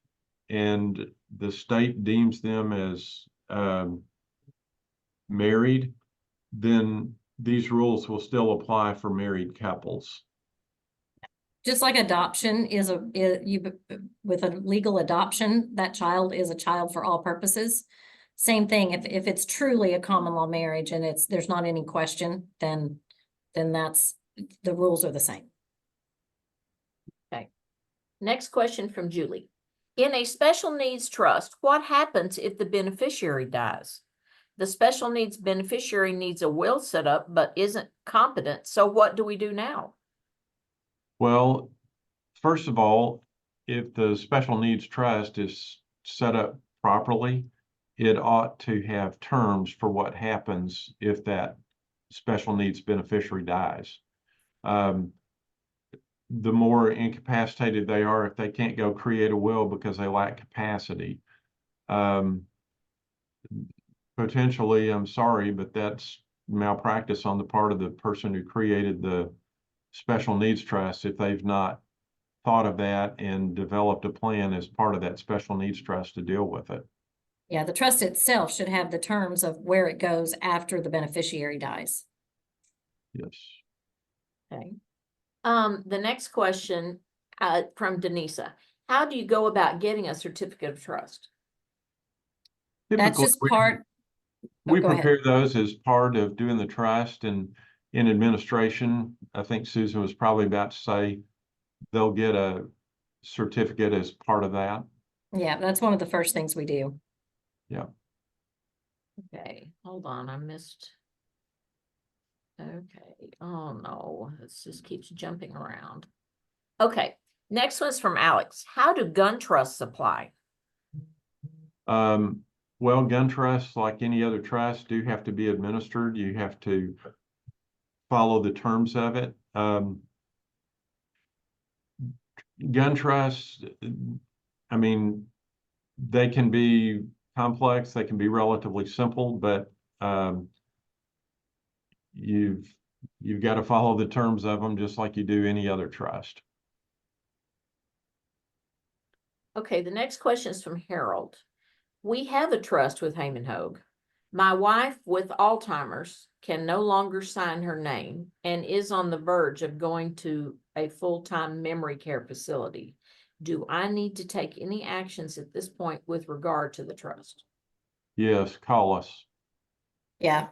and the state deems them as married, then these rules will still apply for married couples. Just like adoption is with a legal adoption, that child is a child for all purposes. Same thing, if it's truly a common law marriage and there's not any question, then that's, the rules are the same. Okay. Next question from Julie. In a special needs trust, what happens if the beneficiary dies? the special needs beneficiary needs a will set up but isn't competent. So what do we do now? Well, first of all, if the special needs trust is set up properly, it ought to have terms for what happens if that special needs beneficiary dies. The more incapacitated they are, if they can't go create a will because they lack capacity, potentially, I'm sorry, but that's malpractice on the part of the person who created the special needs trust if they've not thought of that and developed a plan as part of that special needs trust to deal with it. Yeah, the trust itself should have the terms of where it goes after the beneficiary dies. Yes. Okay. The next question, from Denisa, how do you go about getting a certificate of trust? That's Typically, just part, we go ahead. prepare those as part of doing the trust, and in administration, I think Susan was probably about to say they'll get a certificate as part of that. Yeah, that's one of the first things we do. Yeah. Okay, hold on, I missed. Okay, oh no, this just keeps jumping around. Okay, next one's from Alex. How do gun trusts apply? Well, gun trusts, like any other trust, do have to be administered. You have to follow the terms of it. Gun trusts, I mean, they can be complex, they can be relatively simple, but you've got to follow the terms of them just like you do any other trust. Okay, the next question is from Harold. We have a trust with Heyman Hogue. My wife with Alzheimer's can no longer sign her name and is on the verge of going to a full-time memory care facility. Do I need to take any actions at this point with regard to the trust? Yes, call us. Yeah,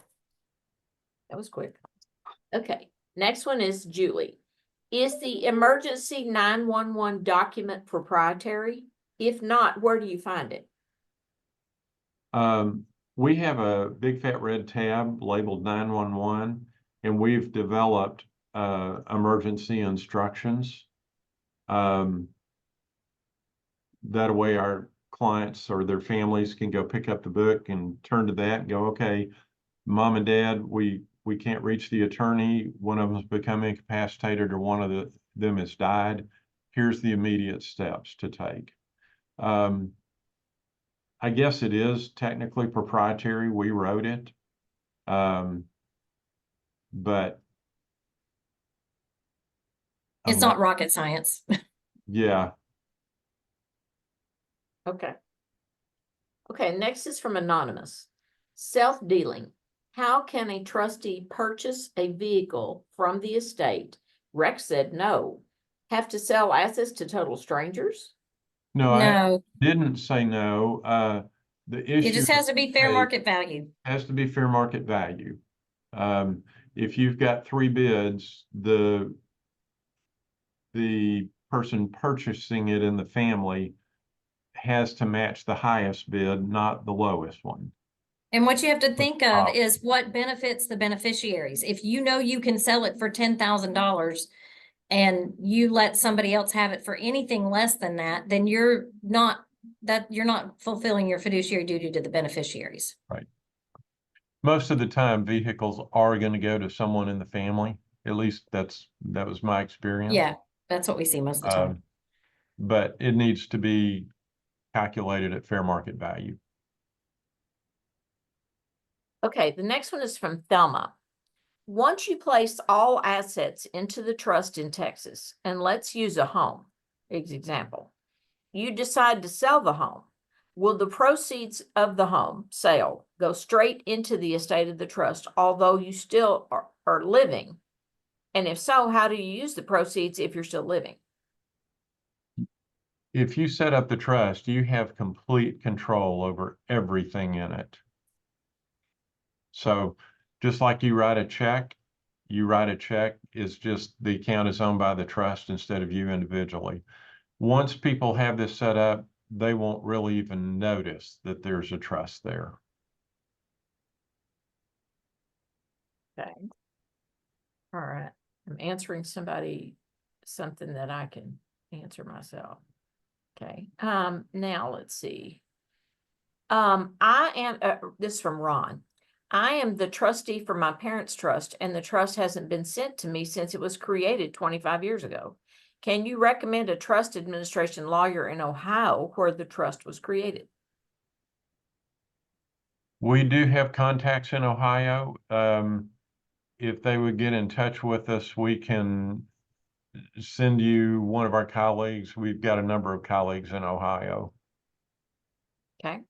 That was quick. Okay, next one is Julie. Is the emergency 911 document proprietary? If not, where do you find it? We have a big fat red tab labeled 911, and we've developed emergency instructions. That way our clients or their families can go pick up the book and turn to that and go, okay, mom and dad, we can't reach the attorney. One of them's become incapacitated or one of them has died. Here's the immediate steps to take. I guess it is technically proprietary. We wrote it. But it's not rocket science. Yeah. Okay. Okay, next is from Anonymous. Self-dealing. How can a trustee purchase a vehicle from the estate? Rex said no. Have to sell assets to total strangers? No, I No, didn't say no. The issue it just has to be fair Hey, market value. has to be fair market value. If you've got 3 bids, the person purchasing it in the family has to match the highest bid, not the lowest one. And what you have to think of Wow. is what benefits the beneficiaries. If you know you can sell it for $10,000 and you let somebody else have it for anything less than that, then you're not fulfilling your fiduciary duty to the beneficiaries. Right. Most of the time, vehicles are going to go to someone in the family. At least that was my experience. Yeah, that's what we see most of the time. But it needs to be calculated at fair market value. Okay, the next one is from Thelma. Once you place all assets into the trust in Texas, and let's use a home as example, you decide to sell the home. Will the proceeds of the home sale go straight into the estate of the trust, although you still are living? And if so, how do you use the proceeds if you're still living? If you set up the trust, you have complete control over everything in it. So just like you write a check, it's just the account is owned by the trust instead of you individually. Once people have this set up, they won't really even notice that there's a trust there. Okay. All right, I'm answering something that I can answer myself. Okay, now let's see. I am, this is from Ron. I am the trustee for my parents' trust, and the trust hasn't been sent to me since it was created 25 years ago. Can you recommend a trust administration lawyer in Ohio where the trust was created? We do have contacts in Ohio. If they would get in touch with us, we can send you one of our colleagues. We've got a number of colleagues in Ohio. Okay.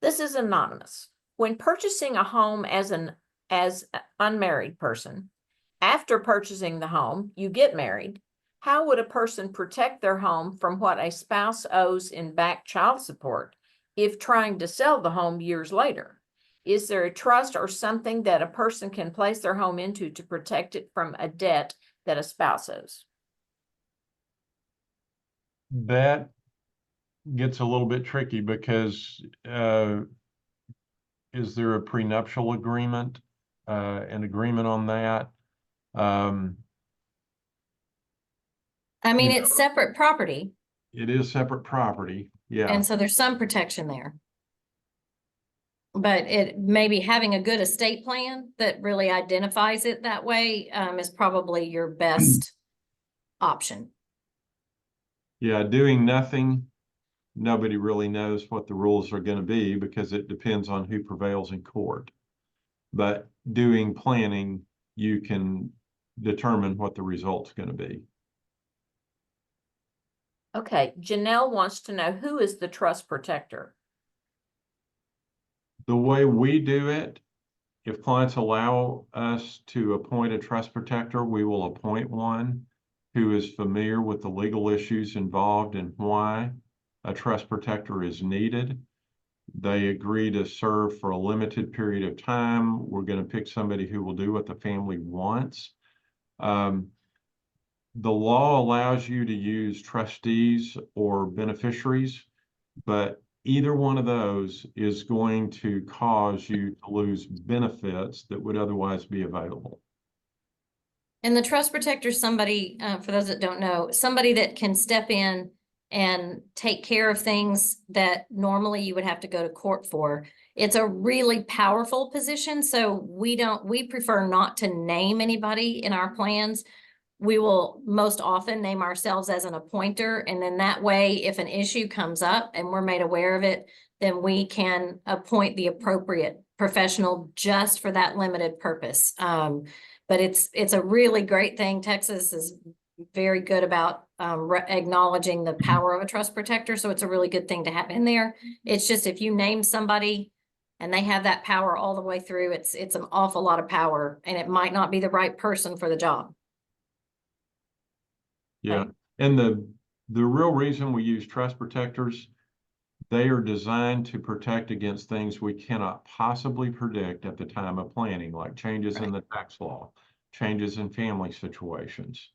This is anonymous. When purchasing a home as an unmarried person, after purchasing the home, you get married. How would a person protect their home from what a spouse owes in back child support if trying to sell the home years later? Is there a trust or something that a person can place their home into to protect it from a debt that a spouse owes? That gets a little bit tricky because is there a prenuptial agreement, an agreement on that? I mean, it's separate property, It is separate property, yeah. and so there's some protection there. But it maybe having a good estate plan that really identifies it that way is probably your best option. Yeah, doing nothing, nobody really knows what the rules are going to be because it depends on who prevails in court. But doing planning, you can determine what the result's going to be. Okay, Janelle wants to know, who is the trust protector? The way we do it, if clients allow us to appoint a trust protector, we will appoint one who is familiar with the legal issues involved and why a trust protector is needed. They agree to serve for a limited period of time. We're going to pick somebody who will do what the family wants. The law allows you to use trustees or beneficiaries, but either one of those is going to cause you to lose benefits that would otherwise be available. And the trust protector is somebody, for those that don't know, somebody that can step in and take care of things that normally you would have to go to court for. It's a really powerful position, so we prefer not to name anybody in our plans. We will most often name ourselves as an appointer, and then that way, if an issue comes up and we're made aware of it, then we can appoint the appropriate professional just for that limited purpose. But it's a really great thing. Texas is very good about acknowledging the power of a trust protector, so it's a really good thing to have in there. It's just if you name somebody and they have that power all the way through, it's an awful lot of power, and it might not be the right person for the job. Yeah, and the real reason we use trust protectors, they are designed to protect against things we cannot possibly predict at the time of planning, like changes in the tax law, changes in family situations,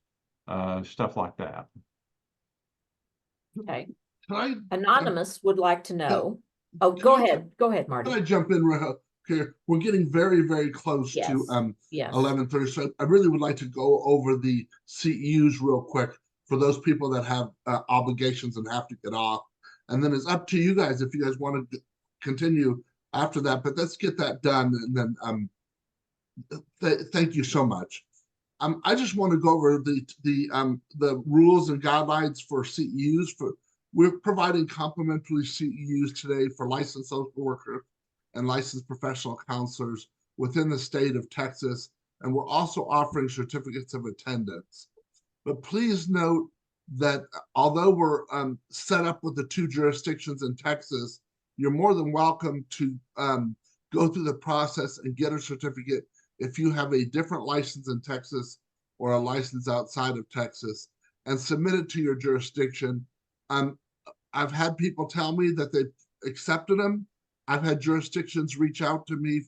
stuff like that. Okay, Can anonymous would like to know. Oh, go ahead, can I Marty. jump in real here? We're getting very, very close to Yes, yes. 11:30, so I really would like to go over the CEUs real quick for those people that have obligations and have to get off. And then it's up to you guys if you guys want to continue after that, but let's get that done. And then thank you so much. I just want to go over the rules and guidelines for CEUs. We're providing complimentary CEUs today for licensed social workers and licensed professional counselors within the state of Texas, and we're also offering certificates of attendance. But please note that although we're set up with the 2 jurisdictions in Texas, you're more than welcome to go through the process and get a certificate if you have a different license in Texas or a license outside of Texas, and submit it to your jurisdiction. I've had people tell me that they've accepted them. I've had jurisdictions reach out to me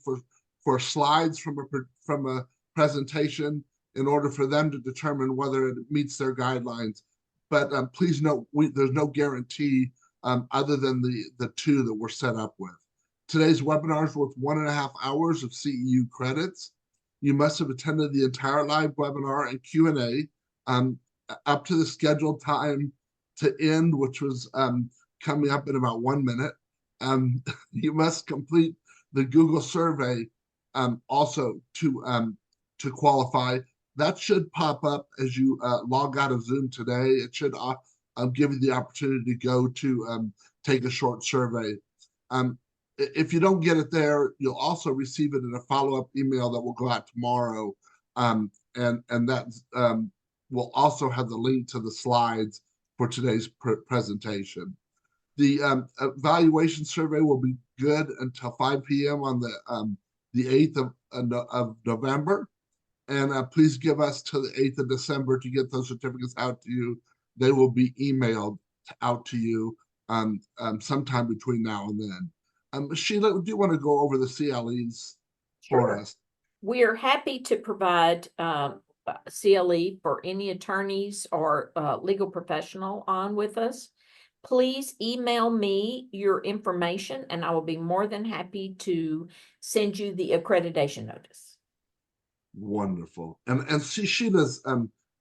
for slides from a presentation in order for them to determine whether it meets their guidelines. But please note, there's no guarantee other than the 2 that we're set up with. Today's webinar is worth 1.5 hours of CEU credits. You must have attended the entire live webinar and Q&A up to the scheduled time to end, which was coming up in about 1 minute. You must complete the Google survey also to qualify. That should pop up as you log out of Zoom today. It should give you the opportunity to go to take a short survey. If you don't get it there, you'll also receive it in a follow-up email that will go out tomorrow. And that will also have the link to the slides for today's presentation. The evaluation survey will be good until 5 p.m. on the 8th of November. And please give us till the 8th of December to get those certificates out to you. They will be emailed out to you sometime between now and then. Sheila, do you want to go over the CLEs for Sure. us? We are happy to provide CLE for any attorneys or legal professional on with us. Please email me your information and I will be more than happy to send you the accreditation notice. Wonderful. And Sheila's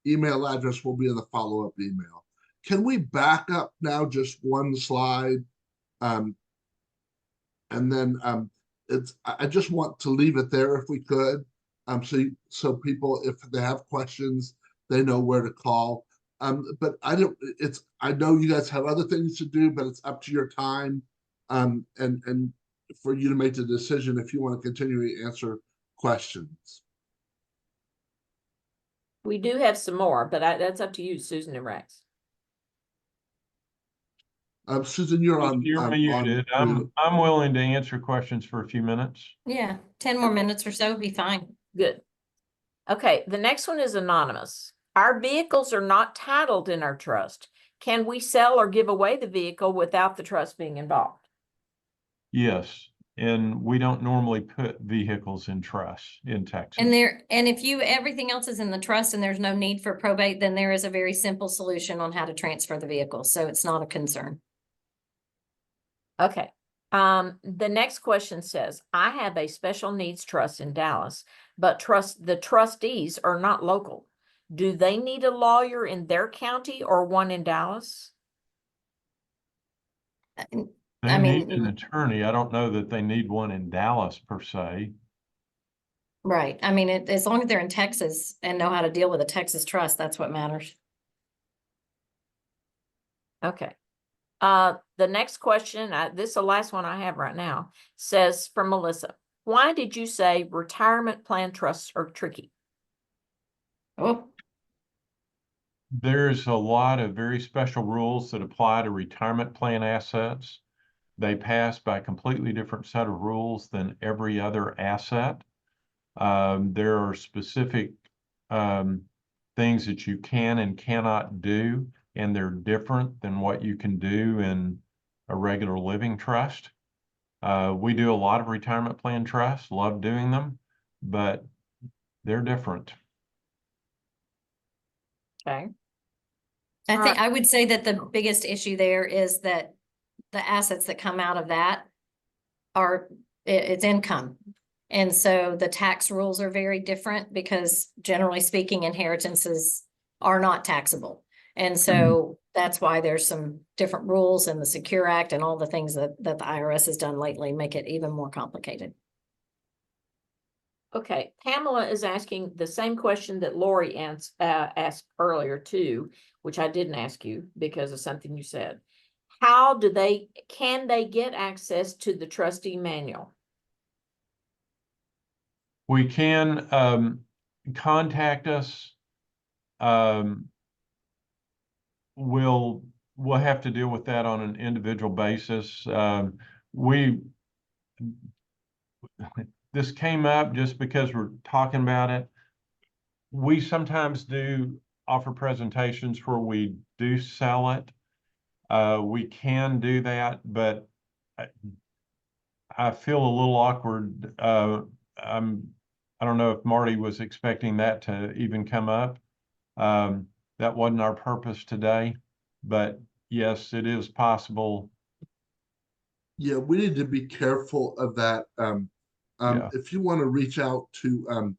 email address will be in the follow-up email. Can we back up now just one slide? And then I just want to leave it there if we could. So people, if they have questions, they know where to call. But I know you guys have other things to do, but it's up to your time. And for you to make the decision if you want to continue to answer questions. We do have some more, but that's up to you, Susan and Rex. Susan, you're on. You're muted. I'm willing to answer questions for a few minutes. Yeah, 10 more minutes or so would be fine. Good. Okay, the next one is anonymous. Our vehicles are not titled in our trust. Can we sell or give away the vehicle without the trust being involved? Yes, and we don't normally put vehicles in trust in Texas. And if everything else is in the trust and there's no need for probate, then there is a very simple solution on how to transfer the vehicle. So it's not a concern. Okay. The next question says, I have a special needs trust in Dallas, but the trustees are not local. Do they need a lawyer in their county or one in Dallas? They I need mean, an attorney. I don't know that they need one in Dallas per se. right. I mean, as long as they're in Texas and know how to deal with a Texas trust, that's what matters. Okay. The next question, this is the last one I have right now, says from Melissa, why did you say retirement plan trusts are tricky? Oh, There's a lot of very special rules that apply to retirement plan assets. They pass by a completely different set of rules than every other asset. There are specific things that you can and cannot do, and they're different than what you can do in a regular living trust. We do a lot of retirement plan trusts, love doing them, but they're different. Okay. I would say that the biggest issue there is that the assets that come out of that it's income. And so the tax rules are very different because generally speaking, inheritances are not taxable. And so that's why there's some different rules in the Secure Act and all the things that the IRS has done lately make it even more complicated. Okay, Pamela is asking the same question that Lori asked earlier too, which I didn't ask you because of something you said. Can they get access to the trustee manual? We can contact us. We'll have to deal with that on an individual basis. This came up just because we're talking about it. We sometimes do offer presentations where we do sell it. We can do that, but I feel a little awkward. I don't know if Marty was expecting that to even come up. That wasn't our purpose today, but yes, it is possible Yeah, we need to be careful of that. Yeah. If you want to reach out to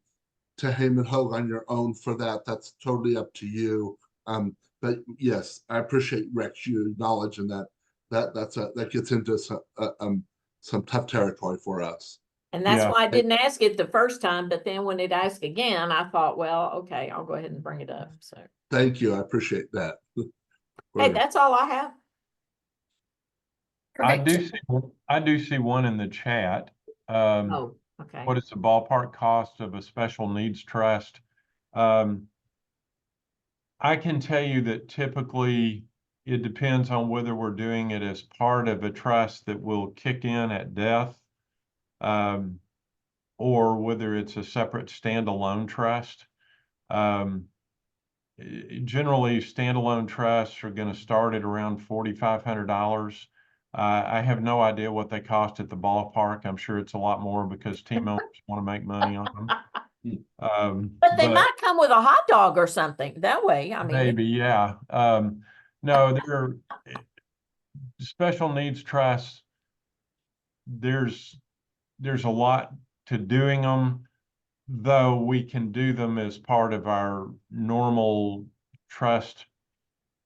Heyman Hogue on your own for that, that's totally up to you. But yes, I appreciate Rex you acknowledging that that gets into some tough territory for us. And that's Yeah. why I didn't ask it the first time, but then when it asked again, I thought, well, okay, I'll go ahead and bring it up. So, Thank you. I appreciate that. hey, that's all I have. I Perfect. I do see one in the chat. Um, Oh, okay. what is the ballpark cost of a special needs trust? Um, I can tell you that typically it depends on whether we're doing it as part of a trust that will kick in at death, um, or whether it's a separate standalone trust. Um, Generally, standalone trusts are going to start at around $4,500. I have no idea what they cost at the ballpark. I'm sure it's a lot more because team owners want to make money on them. But they might come with a hot dog or something. That way, I mean, Maybe, yeah. No, they're special needs trusts. There's a lot to doing them, though we can do them as part of our normal trust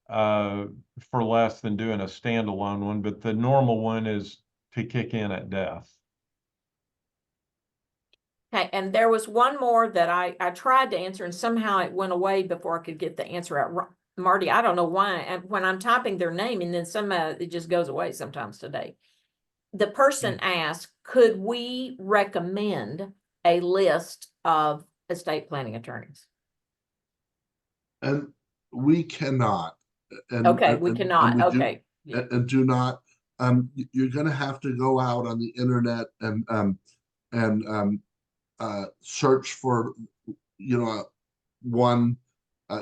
for less than doing a standalone one, but the normal one is to kick in at death. okay, and there was one more that I tried to answer and somehow it went away before I could get the answer out. Marty, I don't know why. And when I'm typing their name and then somehow it just goes away sometimes today. The person asked, could we recommend a list of estate planning attorneys? And we cannot. Okay, we cannot. we Okay. and do not. You're going to have to go out on the internet and search for, one,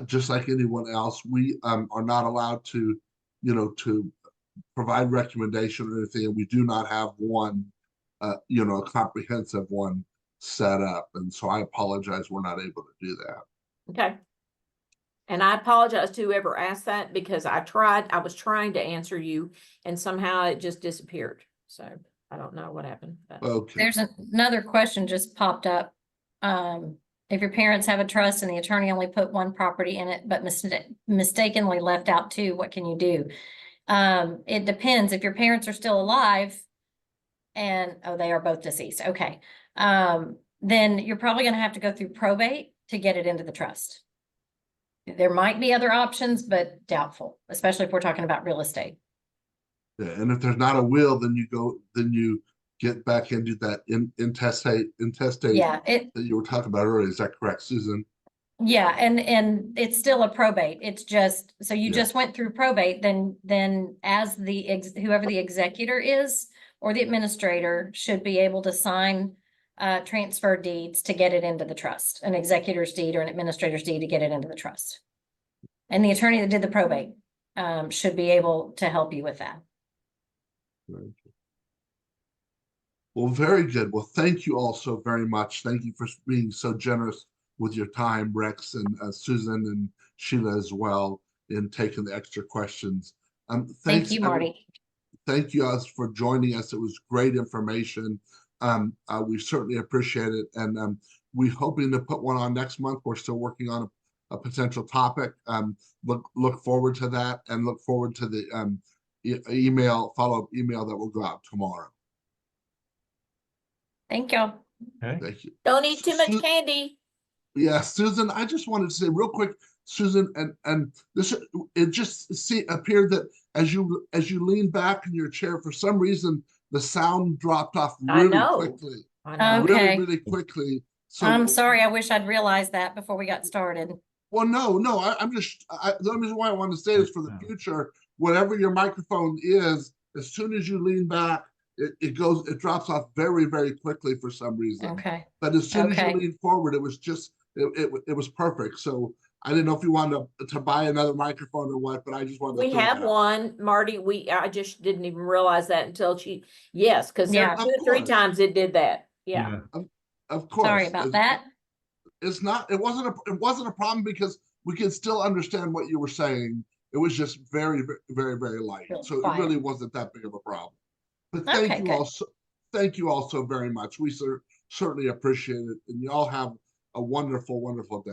just like anyone else. We are not allowed to, to provide recommendation or anything, and we do not have one, a comprehensive one set up. And so I apologize, we're not able to do that. Okay. And I apologize to whoever asked that because I was trying to answer you and somehow it just disappeared. So I don't know what happened. But. Okay. There's another question just popped up. If your parents have a trust and the attorney only put one property in it, but mistakenly left out two, what can you do? It depends. If your parents are still alive and, oh, they are both deceased. Okay. Then you're probably going to have to go through probate to get it into the trust. There might be other options, but doubtful, especially if we're talking about real estate. Yeah, and if there's not a will, then you get back into that intestate Yeah, that you were talking about earlier. Is that correct, Susan? yeah, and it's still a probate. It's just, so you just went through probate, then as whoever the executor is or the administrator should be able to sign transfer deeds to get it into the trust, an executor's deed or an administrator's deed to get it into the trust. And the attorney that did the probate should be able to help you with that. Well, very good. Well, thank you all so very much. Thank you for being so generous with your time, Rex and Susan and Sheila as well, in taking the extra questions. Thank you, Marty. Thank you guys for joining us. It was great information. We certainly appreciate it, and we're hoping to put one on next month. We're still working on a potential topic. Look forward to that, and look forward to the follow-up email that will go out tomorrow. Thank you. Okay. Thank you. Don't eat too much candy. Yeah, Susan, I just wanted to say real quick, Susan, and this, it just appeared that as you lean back in your chair, for some reason the sound dropped off really quickly. I know. Okay. Really quickly. So I'm sorry. I wish I'd realized that before we got started. well, no, the only reason why I want to say is for the future, whatever your microphone is, as soon as you lean back, it drops off very, very quickly for some reason. Okay. But as soon as Okay. you lean forward, it was just, it was perfect. So I didn't know if you wanted to buy another microphone or what, but I just wanted to We throw have that out. one, Marty. I just didn't even realize that until yes, because Yeah. there 2 or 3 times it did that. Yeah. Of course. Sorry about that. It wasn't a problem because we could still understand what you were saying. It was just very, very, very light. Really So quiet. it really wasn't that big of a problem. But Okay, thank you good. all, thank you all so very much. We certainly appreciate it, and you all have a wonderful, wonderful day.